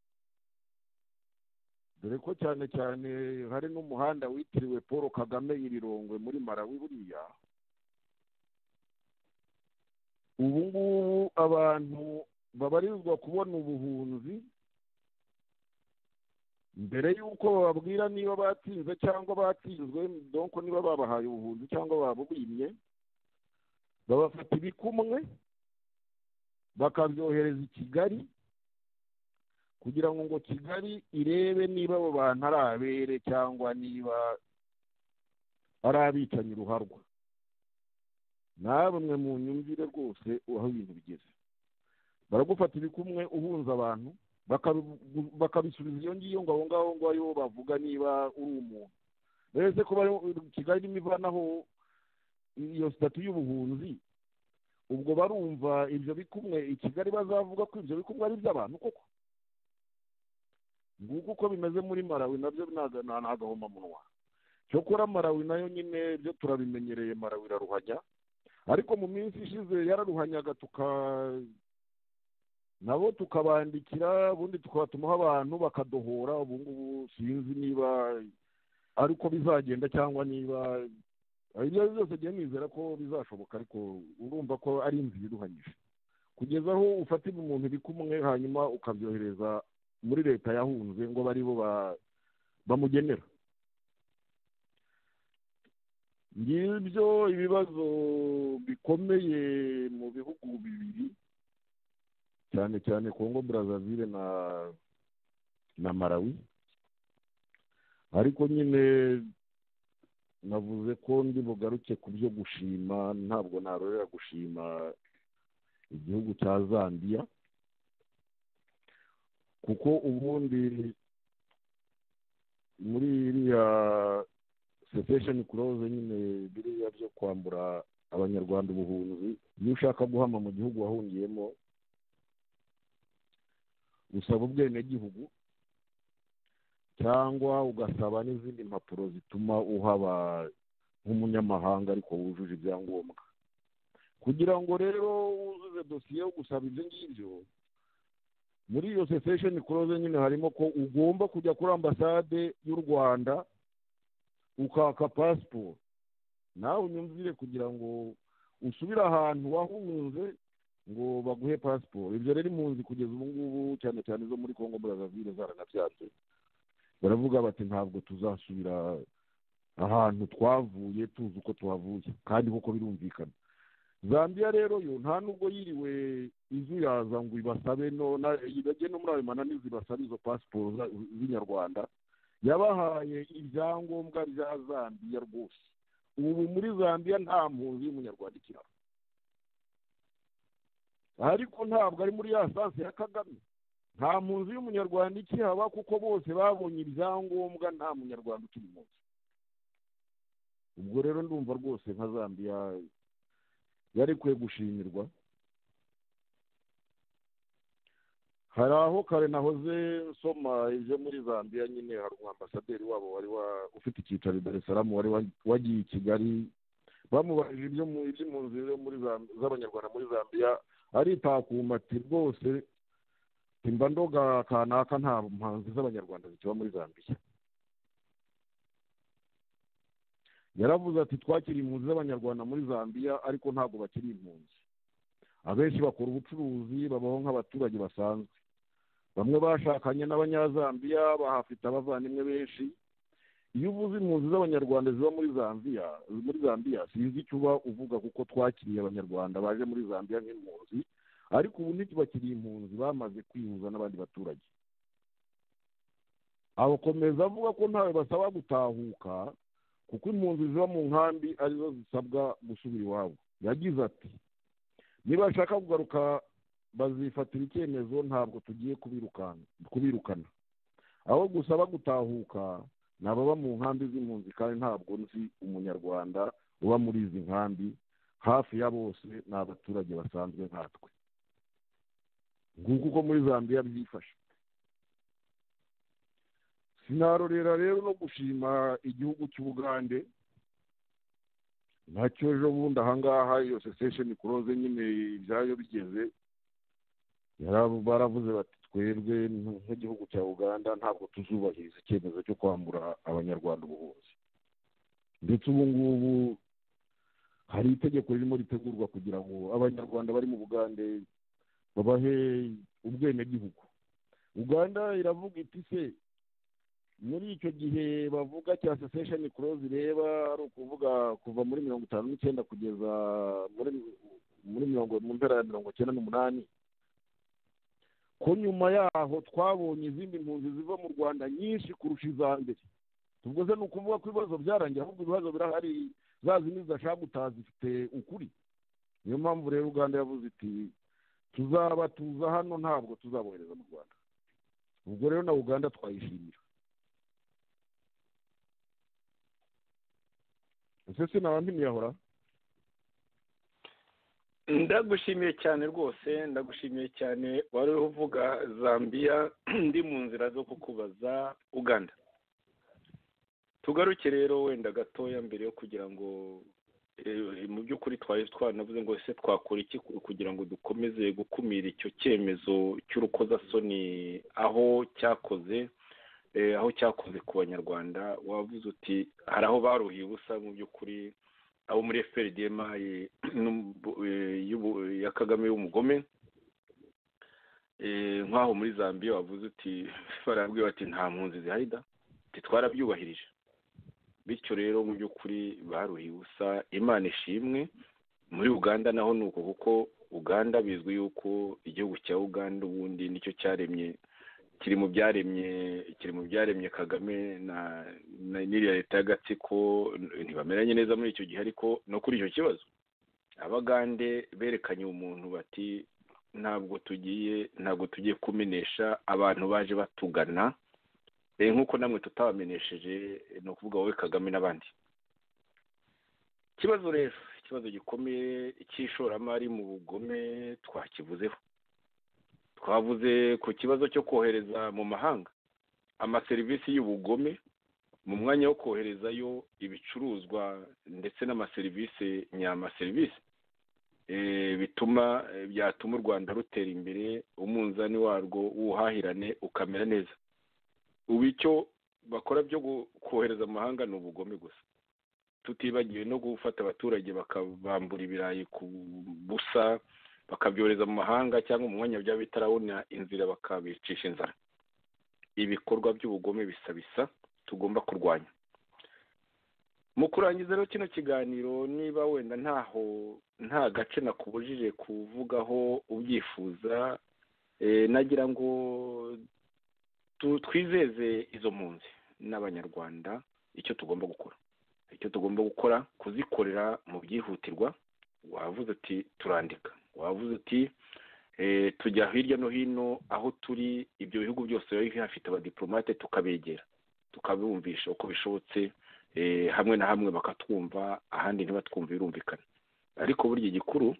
dore ko cyane cyane hari n'umuhanda witiriwe Paul Kagame Irirongwe muri Malawi buriya. Ubu ngubu abantu babarizwa kubona ubuhunzi mbere y'uko bababwira niba batsinze cyangwa batsinzwe, donc niba babahaye ubuhunzi cyangwa babubimye, babafata ibikumwe bakabyohereza i Kigali kugira ngo Kigali irebe niba abo bantu ari abere cyangwa niba ari abicanyi ruharwa. Namwe mu nyumvire rwose aho ibintu bigeze. Baragufata ibikumwe uhunza abantu, bakabisubiza iyo ngiyo ngo aho ngaho ngo ayo bavuga niba uri umuntu. Mbese ko Kigali irimo ivanaho iyo sitatu y'ubuhunzi, ubwo barumva ibyo bikumwe i Kigali bazavuga ko ibyo bikumwe ari iby'abantu koko? Nguko uko bimeze muri Malawi nabyo n'agahomamunwa. Cyokora Malawi nayo nyine byo turabimenyereye, Malawi iraruhanya, ariko mu minsi ishize yararuhanyaga nabo tukabandikira, ubundi tukabatumaho abantu bakadohora. Ubu ngubu sinzi niba ariko bizagenda cyangwa niba ibyo byose ngiye nizera ko bizashoboka, ariko urumva ko ari inzira iruhanyije kugeza aho ufatira umuntu ibikumwe hanyuma ukabyohereza muri leta yahunze ngo bari bo bamugenera. Ngibyo ibibazo bikomeye mu bihugu bibiri, cyane cyane Congo Brazzaville na Malawi. Ariko nyine navuze ko ndi bugaruke ku byo gushima, ntabwo narorera gushima igihugu cya Zambia, kuko ubundi muri iriya cessation clause nyine biriya byo kwambura abanyarwanda ubuhunzi, iyo ushaka guhama mu gihugu wahungiyemo usaba ubwenegihugu cyangwa ugasaba n'izindi mpapuro zituma uhaba nk'umunyamahanga ariko wujuje ibyangombwa. Kugira ngo rero wuzuze dosiye yo gusaba ibyo ngibyo, muri iyo cessation clause nyine harimo ko ugomba kujya kuri ambasade y'u Rwanda ukaka passport. Nawe unyumvire, kugira ngo usubire ahantu wahunze ngo baguhe passport. Ibyo rero impunzi kugeza ubu ngubu cyane cyane zo muri Congo Brazzaville zaranabyanze. Baravuga bati ntabwo tuzasubira ahantu twavuye tuzi uko tuhavuye, kandi koko birumvikana. Zambia rero yo nta nubwo yiriwe izuyaza ngo ibasabe ibajye no muri ayo mananiza ibasabe izo passport z'inyarwanda. Yabahaye ibyangombwa bya Zambia rwose. Ubu muri Zambia nta mpunzi y'umunyarwanda ikiraro, ariko ntabwo ari muri ya sanse ya Kagame. Nta mpunzi y'umunyarwanda ikihaba kuko bose babonye ibyangombwa, nta munyarwanda ukiri munsi. ubwo rero ndumva rwose nka Zambia yari kwe gushimirwa. hari aho kare nahoze nsoma ije muri Zambia nyine hari umwambasaderi wabo wari ufite icyicaro i Dar es Salaam wari wagiye i Kigali, bamubajije iby'impunzi z'abanyarwanda muri Zambia, aritakuma ati rwose mba ndoga kanaka nta mpunzi z'abanyarwanda zikiba muri Zambia. yaravuze ati twakiri impunzi z'abanyarwanda muri Zambia ariko ntabwo bakiri impunzi, abenshi bakora ubucuruzi babaho nk'abaturage basanzwe, bamwe bashakanye n'abanyazambiya bahafite abavandimwe benshi. iyo uvuze impunzi z'abanyarwanda ziba muri Zambia sinzi icyo uba uvuga kuko twakiriye abanyarwanda baje muri Zambia nk'impunzi, ariko ubu ntitubakiriye impunzi, bamaze kwihuza n'abandi baturage. akomeza avuga ko ntawe basaba gutahuka kuko impunzi ziba mu nkambi arizo zisabwa gusubira iwabo. yagize ati nibashaka kugaruka bazifatira icyemezo, ntabwo tugiye kubirukana. aho gusaba gutahuka ni ababa mu nkambi z'impunzi, kandi ntabwo nzi umunyarwanda uba muri izi nkambi, hafi ya bose ni abaturage basanzwe nkatwe. nguko uko muri Zambia byifashe. sinarorera rero no gushima igihugu cy'Ubugande, nacyo ejo bundi ahangaha iyo secession close nyine ibyayo bigeze, baravuze bati twebwe nk'igihugu cya Uganda ntabwo tuzubahiriza icyemezo cyo kwambura abanyarwanda ubuhunzi. ndetse ubu ngubu hari itegeko ririmo ritegurwa kugira ngo abanyarwanda bari mu Bugande babahe ubwenegihugu. Uganda iravuga iti se muri icyo gihe bavuga cya secession clause ireba ari ukuvuga kuva muri 59 kugeza mu mpera ya 98, ko nyuma yaho twabonye izindi mpunzi ziva mu Rwanda nyinshi kurusha iza mbere. ubwo se ni ukuvuga ko ibibazo byarangiye, ahubwo ibibazo birahari, za zindi zidashaka gutaha zifite ukuri. niyo mpamvu rero Uganda yavuze iti tuzabatuza hano, ntabwo tuzabohereza mu Rwanda. ubwo rero na Uganda twayishimira. ese sinaba ntimiyahora. ndagushimiye cyane rwose, ndagushimiye cyane. wari uvuga Zambia ndi mu nzira zo kukubaza Uganda. tugaruke rero wenda gatoya mbere yo kugira ngo mu by'ukuri twari twanavuze ngo ese twakora iki kugira ngo dukomeze gukumira icyo cyemezo cy'urukozasoni aho cyakoze ku banyarwanda. wavuze uti hari aho baruhiye ubusa mu by'ukuri, abo muri FPRDM ya Kagame y'umugome, nk'aho muri Zambia wavuze uti barabwiye bati nta mpunzi zihari da, twarabyubahirije. bityo rero mu by'ukuri baruhiye ubusa. Imana ishimwe. muri Uganda naho ni uko, kuko Uganda bizwi yuko igihugu cya Uganda ubundi nicyo cyaremye, kiri mu byaremye Kagame na n'iriya leta y'agatsiko. ntibameranye neza muri icyo gihe, ariko no kuri icyo kibazo Abagande berekanye umuntu bati ntabwo tugiye kumenesha abantu baje batugana, nk'uko namwe tutabamenesheje, ni ukuvuga wowe Kagame n'abandi. ikibazo rero, ikibazo gikomeye cy'ishoramari mu bugome twakivuzeho. twavuze ku kibazo cyo kohereza mu mahanga amaserivisi y'ubugome mu mwanya wo koherezayo ibicuruzwa ndetse n'amaserivisi nyamaserivisi byatuma u Rwanda rutera imbere, umunzani warwo w'ubuhahirane ukamera neza. ubu icyo bakora byo kohereza mu mahanga ni ubugome gusa, tutibagiwe no gufata abaturage bakabambura ibirayi ku busa, bakabyohereza mu mahanga cyangwa mu mwanya byaba bitarabona inzira bakabicisha inzara. ibikorwa by'ubugome bisa tugomba kurwanya. mu kurangiza rero kino kiganiro, niba wenda nta gace nakubujije kuvugaho ubyifuza, nagira ngo twizeze izo mpunzi n'abanyarwanda icyo tugomba gukora, kuzikorera mu byihutirwa. wavuze ati turandika, wavuze ati tujya hirya no hino aho turi, ibyo bihugu byose biba bihafite abadiplomate, tukabegera tukabumvisha uko bishobotse hamwe na hamwe bakatwumva ahandi ntibatwumve birumvikana, ariko burya igikuru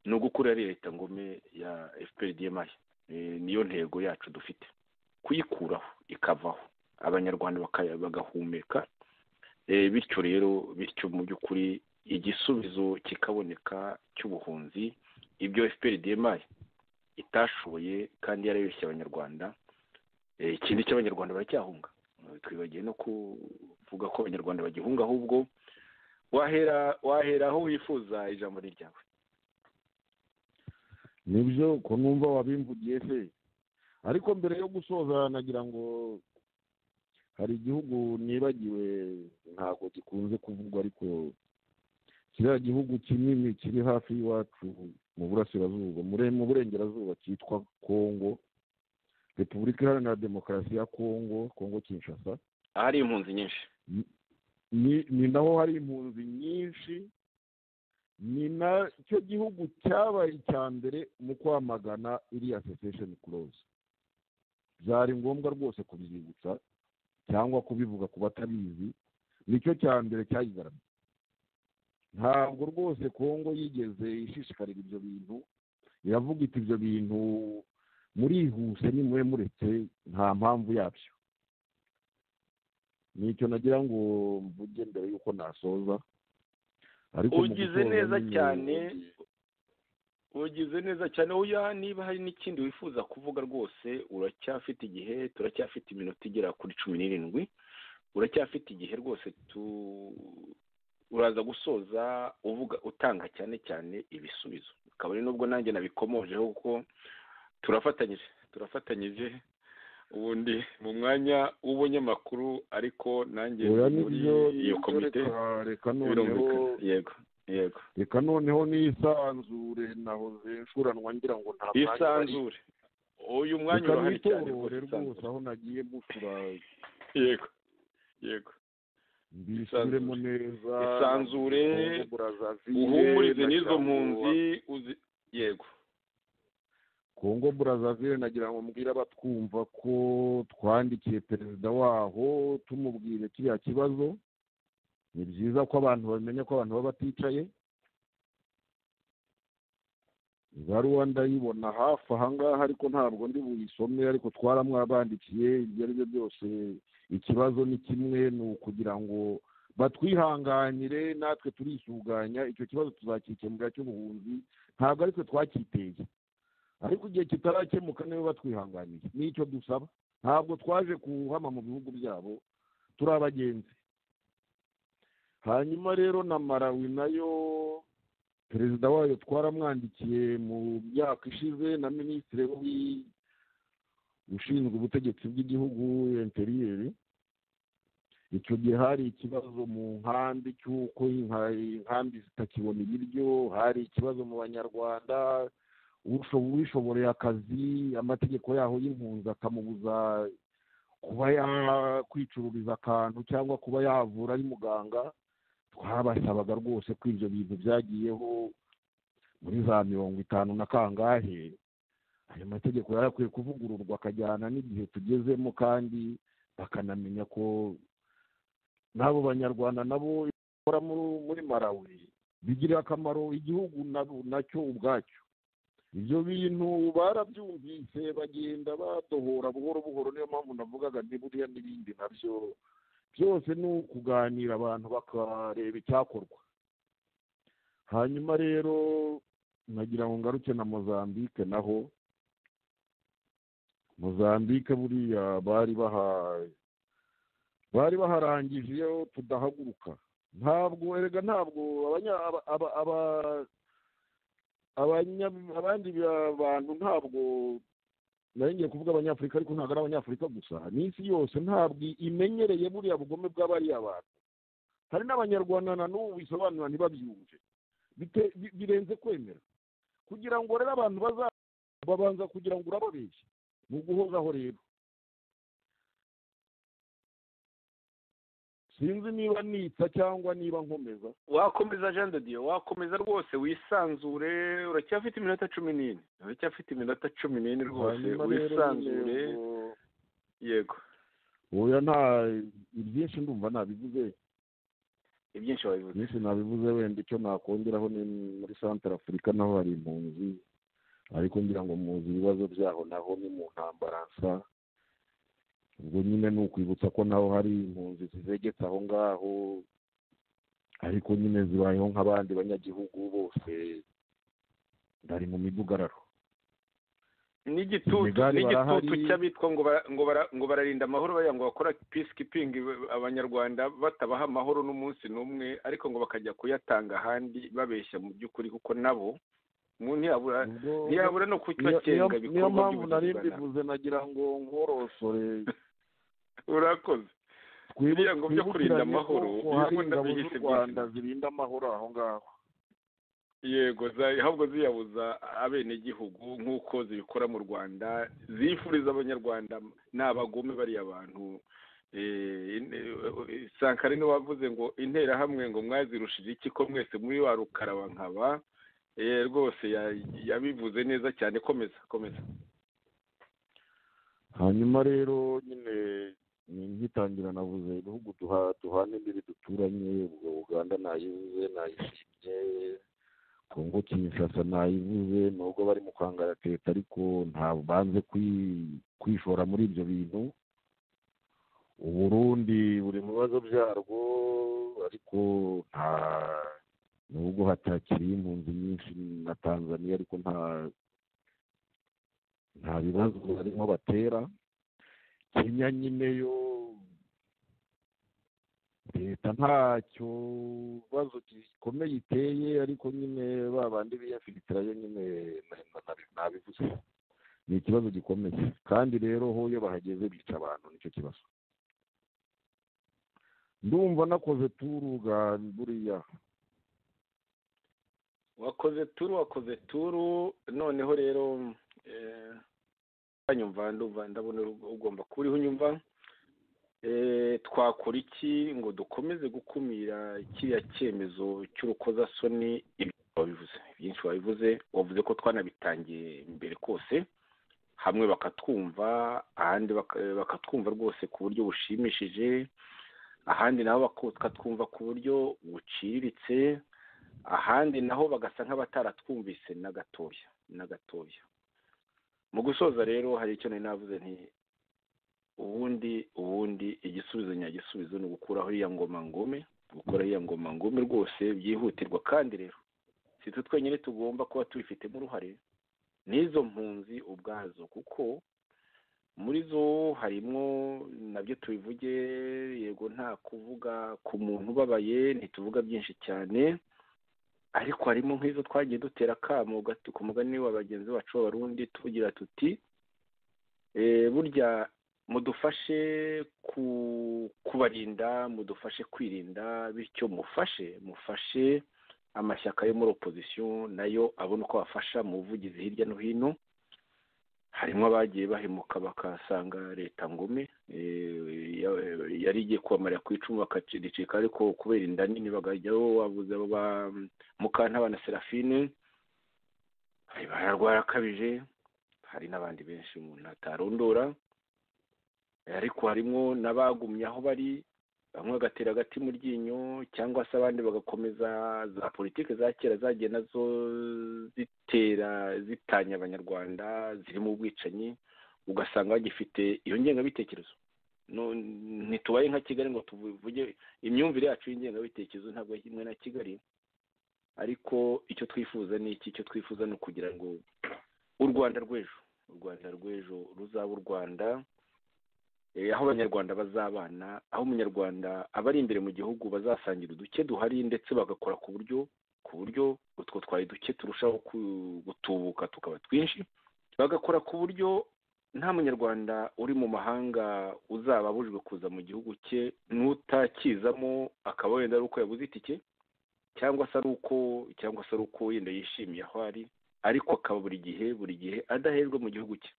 ni ugukura leta ngome ya FPRDMI. Niyo ntego yacu dufite, kuyikuraho ikavaho abanyarwanda bagahumeka, bityo mu by'ukuri igisubizo kikaboneka cy'ubuhunzi, ibyo FPRDMI itashoboye kandi yarabeshye abanyarwanda. Ikindi cy'abanyarwanda baracyahunga, twibagiye no kuvuga ko abanyarwanda bagihunga, ahubwo wahera aho wifuza. Ijambo ni ryawe. nibyo ko numva wabimvugiye se, ariko mbere yo gusoza nagira ngo hari igihugu nibagiwe ntabwo gikunze kuvugwa, ariko kiriya gihugu kinini kiri hafi y'iwacu mu burasirazuba, mu burengerazuba, cyitwa Kongo, Repubulika Iharanira Demokarasi ya Kongo Kinshasa. Ahari impunzi nyinshi, ni naho hari impunzi nyinshi. Ni nacyo gihugu cyabaye icya mbere mu kwamagana iriya secession clause. Byari ngombwa rwose kubyibutsa cyangwa kubivuga ku batabizi, nicyo cya mbere cyayigaramiye. Ntabwo rwose Kongo yigeze ishishikarira ibyo bintu, iravuga iti ibyo bintu murihuse nimwe muretse, nta mpamvu yabyo. Nicyo nagira ngo mvuge mbere y'uko nasoza. ugize neza cyane. Oya, niba hari n'ikindi wifuza kuvuga rwose uracyafite igihe, turacyafite iminota igera kuri 17, uracyafite igihe rwose. Uraza gusoza uvuga utanga cyane cyane ibisubizo, akaba ari nubwo nanjye nabikomojeho kuko turafatanyije ubundi mu mwanya w'ubunyamakuru, ariko nanjye muri iyo komite. Reka noneho nisanzure, nahoze nshuranwa ngira ngo nta mwanya isanzure. Uyu mwanya urahari cyane rwose, aho nagiye mushura. Yego mbisubiremo neza, isanzure, uhumurize n'izo mpunzi. Yego, Kongo Brazzaville, nagira ngo mbwira abatwumva ko twandikiye perezida waho tumubwire kiriya kibazo. Ni byiza ko abantu bamenya ko abantu baba baticaye. Ibaruwa ndayibona hafi ahangaha, ariko ntabwo ndi buyisome, ariko twaramwabandikiye. Ibyo ari byo byose ikibazo ni kimwe, ni ukugira ngo batwihanganire, natwe turisuganya. Icyo kibazo tuzakikemura cy'ubuhunzi, ntabwo ari twe twakiteye, ariko igihe kitarakemuka niba batwihanganiye, nicyo dusaba. Ntabwo twaje kuhama mu bihugu byabo, turi abagenzi. Hanyuma rero na Malawi nayo perezida wayo twaramwandikiye mu myaka ishize, na minisitiri ushinzwe ubutegetsi bw'igihugu interiyeri. Icyo gihe hari ikibazo mu nkambi cy'uko inkambi zitakibona ibiryo, hari ikibazo mu banyarwanda, uwishoboreye akazi amategeko yaho y'impunzi akamubuza kuba yakwicururiza akantu cyangwa kuba yavura ari muganga. Twabasabaga rwose ko ibyo bintu byagiyeho muri za 50 na kangahe. Ayo mategeko yarakwiye kuvugururwa akajyana n'igihe tugezemo, kandi bakanamenya ko n'abo banyarwanda nabo bakora muri Malawi bigirira akamaro igihugu nacyo ubwacyo. Ibyo bintu barabyumvise, bagenda badohora buhoro buhoro. Niyo mpamvu navugaga buriya n'ibindi nabyo byose ni ukuganira abantu bakareba icyakorwa. Hanyuma rero nagira ngo ngaruke na Mozambique. Naho Mozambique buriya bari baharangije iyo tudahaguruka. Ntabwo abandi bantu, ntabwo ngiye kuvuga abanyafurika, ariko ntabwo ari abanyafurika gusa, n'isi yose ntabwo imenyereye buriya bugome bw'abariya bantu. Hari n'abanyarwanda na n'ubu bisobanura ntibabyumve, birenze kwemera. Kugira ngo rero abantu babanza kugira ngo urababeshye, ni uguhozaho rero. Sinzi niba nitsa cyangwa niba nkomeza. Wakomeza Jean de Dieu, wakomeza rwose, wisanzure. Uracyafite iminota 14 rwose, wisanzure. Yego, oya nta ibyinshi ndumva nabivuze, ibyinshi wabivuze. byinshi nabivuze, wenda icyo nakongeraho ni muri Centre Afurika naho hari impunzi, ariko ngira ngo muzi ibibazo byaho naho ni mu ntambara nsa. ubwo nyine ni ukwibutsa ko naho hari impunzi zizegetse aho ngaho, ariko nyine zibayeho nk'abandi banyagihugu bose, bari mu midugararo. n'igitutu cy'abitwa ngo bararinda amahoro, bariya ngo bakora peacekeeping, abanyarwanda batabaha amahoro n'umunsi n'umwe, ariko ngo bakajya kuyatanga ahandi babeshya mu by'ukuri, kuko nabo ntiyabura no kucyakenga ibikorwa niyo mpamvu nari mbivuze, nagira ngo nkorosore. urakoze. biriya ngo byo kurinda amahoro hari ingabo z'u Rwanda zirinda amahoro aho ngaho. yego, ahubwo ziyabuza abenegihugu nk'uko zibikora mu Rwanda, zifuriza abanyarwanda ni abagome bariya bantu. Sankara niwe wavuze ngo interahamwe ngo mwazirushije iki ko mwese muri wa rukaraba nkaba. Rwose yabivuze neza cyane. komeza. hanyuma rero nyine ngitangira navuze ibihugu duhana imbibi duturanye, ubwo Uganda nayivuze, nayishimye, Kongo Kinshasa nayivuze, nubwo bari mu kangarateta ariko ntabwo banze kwishora muri ibyo bintu. Uburundi buri mu bibazo byarwo, ariko nubwo hatakiri impunzi nyinshi na Tanzania, ariko nta bibazo barimo batera. Kenya nyine yo leta ntacyo bibazo gikomeye iteye, ariko nyine ba bandi biyafilitira yo nyine nabivuze, ni ikibazo gikomeye. kandi rero ho iyo bahageze bica abantu, nicyo kibazo. ndumva nakoze turuga buriya. wakoze turu. noneho rero ndabona ugomba kuba uriho unyumva. twakora iki ngo dukomeze gukumira kiriya cyemezo cy'urukozasoni? byinshi wabivuze, wavuze ko twanabitangiye mbere kose, hamwe bakatwumva, ahandi bakatwumva rwose ku buryo bushimishije, ahandi naho bakatwumva ku buryo buciriritse, ahandi naho bagasa nk'abataratwumvise na gatoya. mu gusoza rero hari icyo nari navuze nti ubundi igisubizo nyagisubizo ni ugukuraho iriya ngoma ngome rwose byihutirwa. kandi rero si twe twenyine tugomba kuba tubifitemo uruhare, n'izo mpunzi ubwazo, kuko muri zo harimo nabyo tubivuge. yego nta kuvuga ku muntu ubabaye, ntituvuga byinshi cyane, ariko harimo nk'izo twagiye dutera akamo ku mugani wa bagenzi bacu b'abarundi, tugira tuti burya mudufashe kubarinda, mudufashe kwirinda, bityo mufashe amashyaka yo muri opposition nayo abona uko bafasha mu buvugizi hirya no hino. harimo abagiye bahemuka bakasanga leta ngome yari igiye kubamarira ku icumu bakacika, ariko kubera inda nini bagajyaho. wabuze ba Mukantabana Serafine, bararwara akabije, hari n'abandi benshi umuntu atarondora, ariko harimo n'abagumye aho bari, bamwe bagatera agati mu ryinyo, cyangwa se abandi bagakomeza za politiki za kera zagiye nazo zitanya abanyarwanda, zirimo ubwicanyi, ugasanga bagifite iyo ngengabitekerezo. ntitubaye nka Kigali ngo tuvuge imyumvire yacu y'ingengabitekerezo, ntabwo imwe na Kigali, ariko icyo twifuza ni iki? icyo twifuza ni ukugira ngo u Rwanda rw'ejo ruzaba u Rwanda aho abanyarwanda bazabana, aho umunyarwanda abari imbere mu gihugu bazasangira uduke duhari, ndetse bagakora ku buryo utwo twari duke turushaho gutubuka tukaba twinshi, bagakora ku buryo nta munyarwanda uri mu mahanga uzaba abujijwe kuza mu gihugu cye, n'utakizamo akaba wenda ari uko yabuze itike, cyangwa se ari uko yenda yishimiye aho ari, ariko akaba buri gihe adahejwe mu gihugu cye,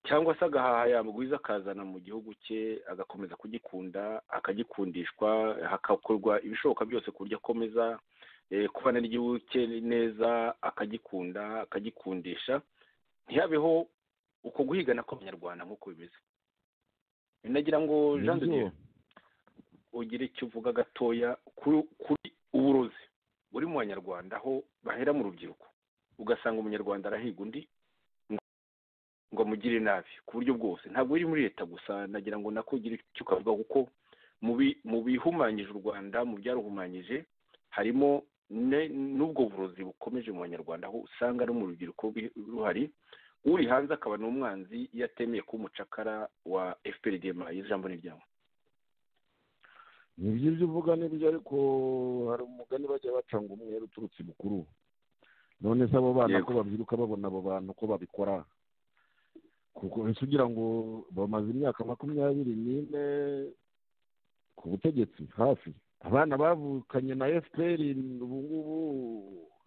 cyangwa se agahaha yamugwiza akazana mu gihugu cye, agakomeza kugikunda, akagikundishwa, hakakorwa ibishoboka byose ku buryo akomeza kubana n'igihugu cye neza, akagikunda, akagikundisha, ntihabeho uko guhigana kw'abanyarwanda nk'uko bimeze. nagira ngo Jean de Dieu ugire icyo uvuga gatoya kuri uburozi buri mu banyarwanda aho bahera mu rubyiruko ugasanga umunyarwanda arahiga undi ngo amugire nabi ku buryo bwose ntabwo biri muri leta gusa nagira ngo nako ugire icyo ukavuga kuko mu bihumanyije u Rwanda mu byaruhumanyije harimo n'ubwo burozi bukomeje mu banyarwanda aho usanga no mu rubyiruko ruhari uri hanze akaba n'umwanzi iyo atemeye kuba umucakara wa FPRDM y'ijambo n'iryawe. ni ibyo uvuga n'ibyo ariko hari umugani bajya bacanga umweru uturutse bukuru none se abo bana ko babyiruka babona abo bantu ko babikora kuko ugira ngo bamaze imyaka 24 ku butegetsi hafi abana bavukanye na FPR ubu ngubu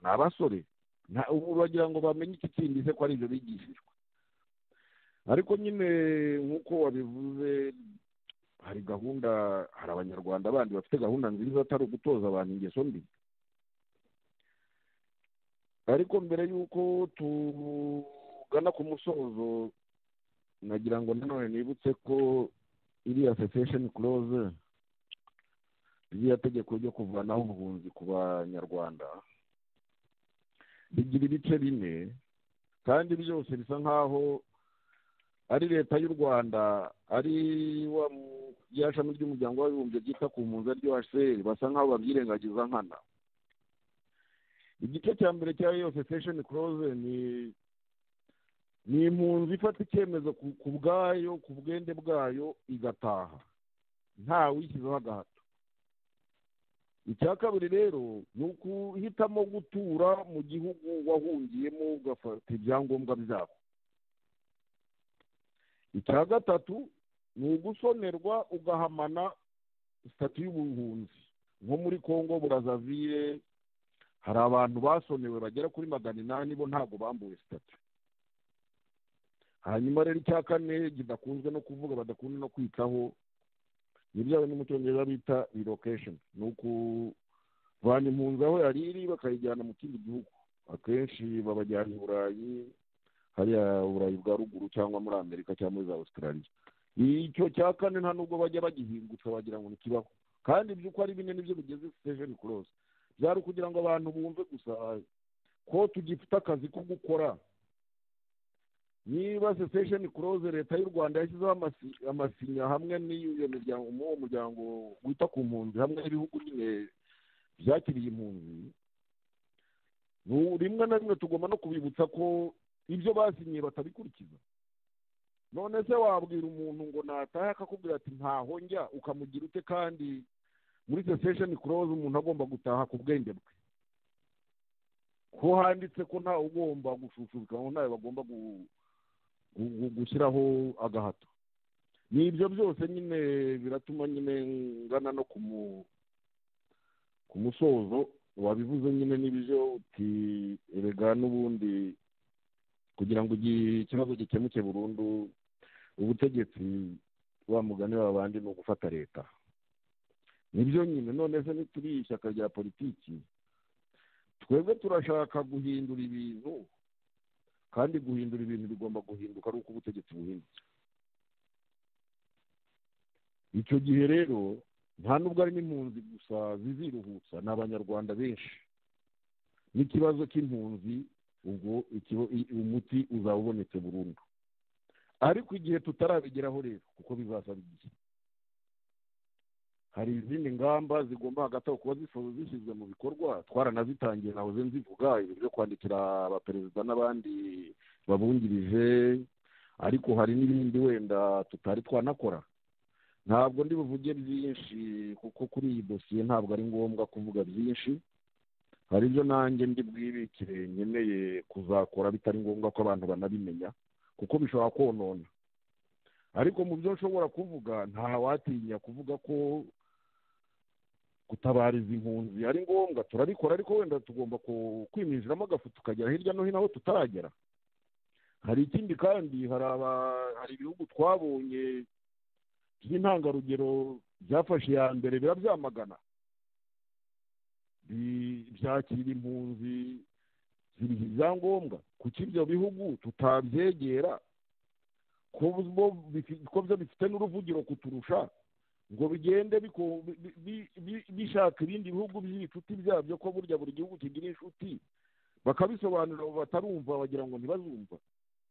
ni abasore ubu bagira ngo bamenye iki kindi se ko ari ibyo bigishijwe ariko nyine nk'uko wabivuze hari gahunda hari abanyarwanda bandi bafite gahunda nziza atari ugutoza abantu ingeso mbi ariko mbere y'uko tugana ku musozo nagira ngo nanone nibutse ko iriya cessation clause iriya tegeko ryo kuvanaho ubuhunzi ku banyarwanda rigira ibice bine kandi byose bisa nk'aho ari leta y'u Rwanda ari ya shami ry'umuryango w'abibumbye ryita ku mpunzi ryo HCR basa nk'aho babyirengagiza nkana. Igice cya mbere cya iyo cessation clause ni impunzi ifata icyemezo ku bwayo ku bwende bwayo igataha nta wishyizeho agahato. Icya kabiri rero ni ukuhitamo gutura mu gihugu wahungiyemo ugafata ibyangombwa byabo. Icya gatatu ni ugusonerwa ugahamana sitati y'ubuhunzi nko muri Congo Brazzaville hari abantu basonewe bagera kuri 800 bo ntabwo bambuwe sitati. Hanyuma rero icya kane kidakunzwe no kuvuga badakunda no kwitaho nibyawe n'umucyongereza bita relocation ni ukuvana impunzi aho yari iri bakayijyana mu kindi gihugu akenshi babajyana i Burayi hariya Burayi bwa ruguru cyangwa muri Amerika cyangwa muri za Australia. Icyo cya kane nta nubwo bajya bagihingutsa bagira ngo nikibaho kandi iby'uko ari bine nibyo bigeze cessation clause byari kugira ngo abantu bumve gusa ko tugifite akazi ko gukora. Niba cessation clause leta y'u Rwanda yashyizeho amasinya hamwe n'iyo miryango mu muryango wita ku mpunzi hamwe n'ibihugu nyine byakiriye impunzi rimwe na rimwe tugomba no kubibutsa ko ibyo basinyiye batabikurikiza. None se wabwira umuntu ngo natahe akakubwira ati ntaho njya ukamugira ute kandi muri cessation clause umuntu agomba gutaha ku bwende bwe ko handitse ko nta ugomba gushushuka ngo ntawe bagomba gushyiraho agahato. N'ibyo byose nyine biratuma nyine ngana no ku musozo wabivuze nyine n'ibyo uti erega n'ubundi kugira ngo ikibazo gikemuke burundu ubutegetsi wa mugani w'abandi ni ugufata leta. Nibyo nyine none se nituri ishyaka rya politiki twebwe turashaka guhindura ibintu kandi guhindura ibintu bigomba guhinduka ari uko ubutegetsi buhindutse. Icyo gihe rero nta nubwo ari n'impunzi gusa ziziruhutsa ni abanyarwanda benshi. N'ikibazo cy'impunzi ubwo umuti uzaba ubonetse burundu ariko igihe tutarabigeraho rero kuko bizasaba igihe hari izindi ngamba zigomba hagati aho kuba zishyizwe mu bikorwa twaranazitangiye nahoze nzivuga ibyo byo kwandikira abaperezida n'abandi babungirije ariko hari n'ibindi wenda tutari twanakora. Ntabwo ndi buvuge byinshi kuko kuri iyi dosiye ntabwo ari ngombwa kuvuga byinshi. Hari ibyo nanjye ndi bwibikire nkeneye kuzakora bitari ngombwa ko abantu banabimenya kuko bishobora konona. Ariko mu byo nshobora kuvuga nta watinya kuvuga ko gutabariza impunzi ari ngombwa turabikora ariko wenda tugomba kwiminjiramo agafu tukagera hirya no hino aho tutaragera. Hari ikindi kandi hari ibihugu twabonye by'intangarugero byafashe ya mbere birabyamagana byakira impunzi ziriho ibyangombwa kuki ibyo bihugu tutabyegera ko byo bifite n'uruvugiro kuturusha ngo bigende bishaka ibindi bihugu by'inshuti byabyo, ko burya buri gihugu kigira inshuti, bakabisobanura batarumva bagira ngo ntibazumva.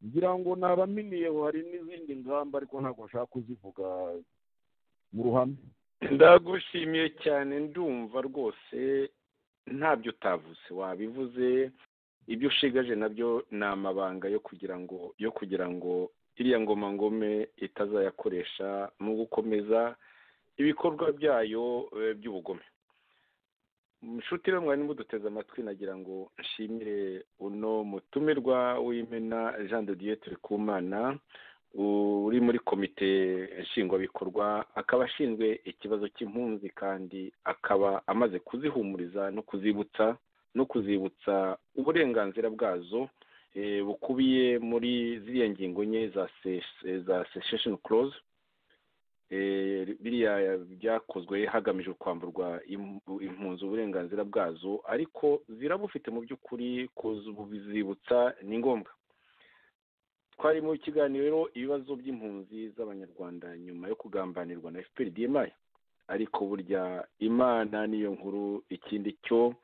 ngira ngo nabaminiyeho hari n'izindi ngamba ariko ntabwo nshaka kuzivuga mu ruhame. ndagushimiye cyane, ndumva rwose ntabyo utavuze, wabivuze. ibyo ushigaje nabyo ni amabanga yo kugira ngo iriya ngoma ngome itazayakoresha mu gukomeza ibikorwa byayo by'ubugome. inshuti rero mwari muduteze amatwi, nagira ngo nshimire uno mutumirwa w'Imena Jean de Dieu Turikumana uri muri komite nshingwabikorwa, akaba ashinzwe ikibazo cy'impunzi kandi akaba amaze kuzihumuriza no kuzibutsa uburenganzira bwazo bukubiye muri ziriya ngingo nke za cessation clause, biriya byakozwe hagamijwe kwamburwa impunzi uburenganzira bwazo, ariko zirabufite mu by'ukuri kuzibutsa ni ngombwa. twari mu kiganiro ibibazo by'impunzi z'abanyarwanda nyuma yo kugambanirwa na FPR-DMI, ariko burya Imana niyo nkuru, ikindi cyo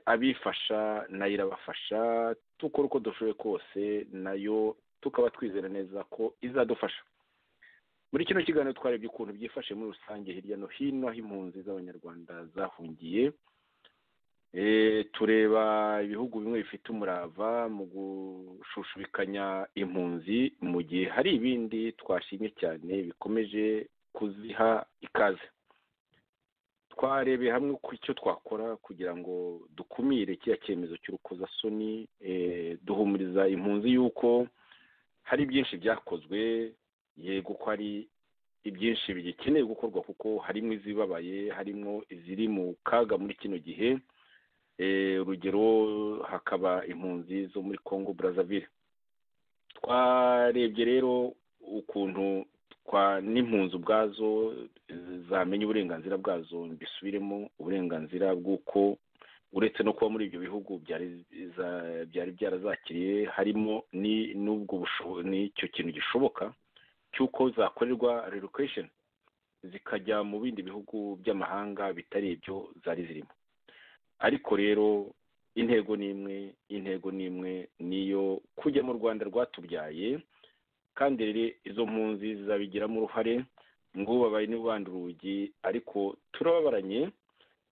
abifasha nayo irabafasha, tukora uko dushoboye kose nayo tukaba twizera neza ko izadufasha. muri kino kiganiro twarebye ukuntu byifashe muri rusange hirya no hino aho impunzi z'abanyarwanda zahungiye, tureba ibihugu bimwe bifite umurava mu gushushubikanya impunzi, mu gihe hari ibindi twashimye cyane bikomeje kuziha ikaze. twarebeye hamwe ku icyo twakora kugira ngo dukumire kiriya cyemezo cy'urukozasoni, duhumuriza impunzi yuko hari byinshi byakozwe, yego ko hari ibyinshi bigikeneye gukorwa kuko harimo izibabaye, harimo iziri mu kaga muri kino gihe. urugero hakaba impunzi zo muri Congo Brazzaville. twarebye rero ukuntu n'impunzi ubwazo zamenya uburenganzira bwazo, mbisubiremo, uburenganzira bw'uko uretse no kuba muri ibyo bihugu byari byarazakiriye harimo n'icyo kintu gishoboka cy'uko zakorerwa relocation zikajya mu bindi bihugu by'amahanga bitari ibyo zari zirimo. ariko rero intego ni imwe, niyo kujya mu Rwanda rwatubyaye, kandi rero izo mpunzi zizabigiramo uruhare, ngo babaye n'ubanda urugi, ariko turababaranye.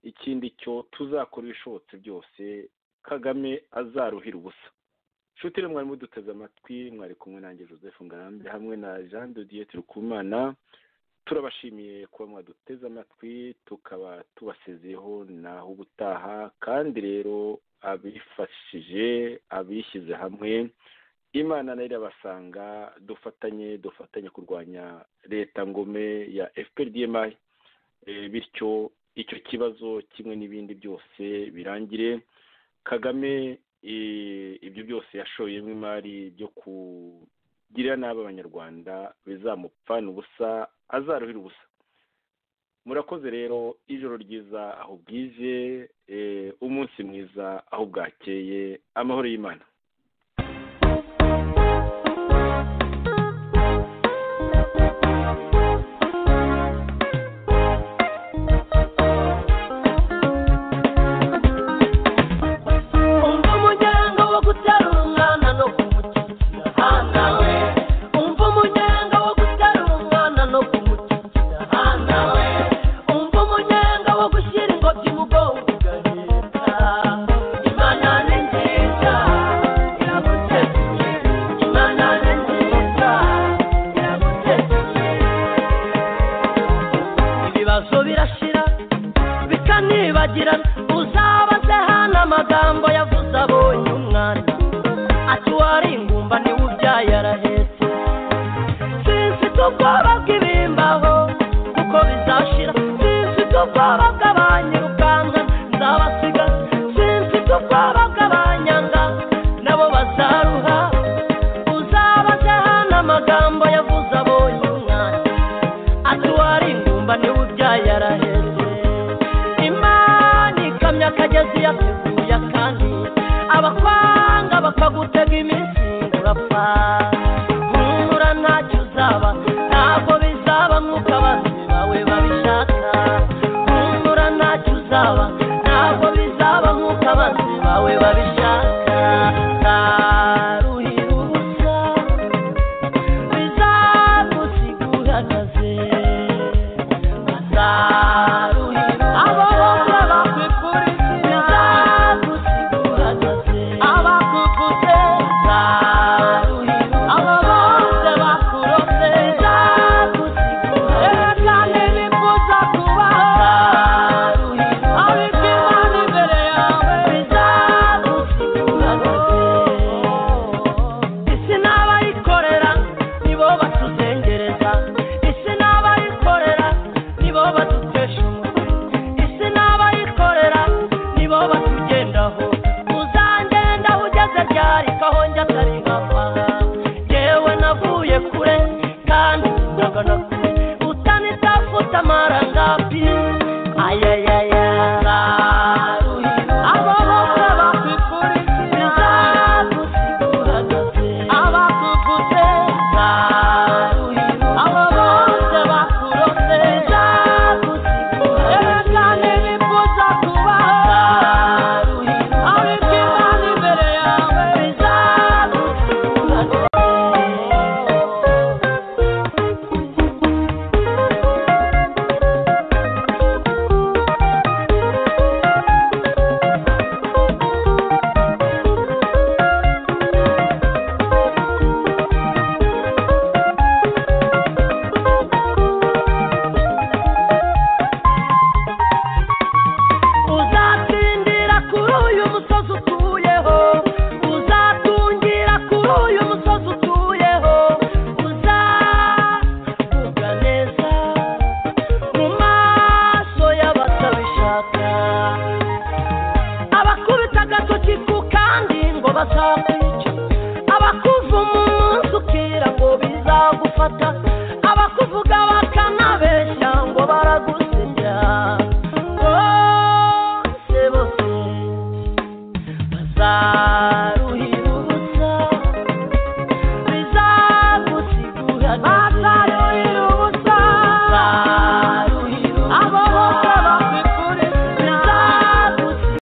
ikindi cyo tuzakora ibishobotse byose Kagame azaruhira ubusa. nshuti mwari muduteze amatwi, mwari kumwe nanjye Joseph Ngarambe hamwe na Jean de Dieu Turikumana. turabashimiye kuba mwaduteze amatwi, tukaba tubasezeho naho ubutaha. kandi rero abifashije, abishyize hamwe, Imana nayo irabasanga. dufatanye kurwanya leta ngome ya FPR-DMI, bityo icyo kibazo kimwe n'ibindi byose birangire. Kagame ibyo byose yashoyemo imari byo kugirira nabi abanyarwanda bizamupfana ubusa, azaruhira ubusa. murakoze rero, ijoro ryiza aho bwije, umunsi mwiza aho bwakeye, amahoro y'Imana. Abakwanga bakagutega iminsi urapfa. Humura musozi utuyeho uzatungira kuri uyu musozi utuyeho uzavuga neza mu maso y'abatabishaka abakubita agatoki ku kandi ngo bazakwica abakuvuma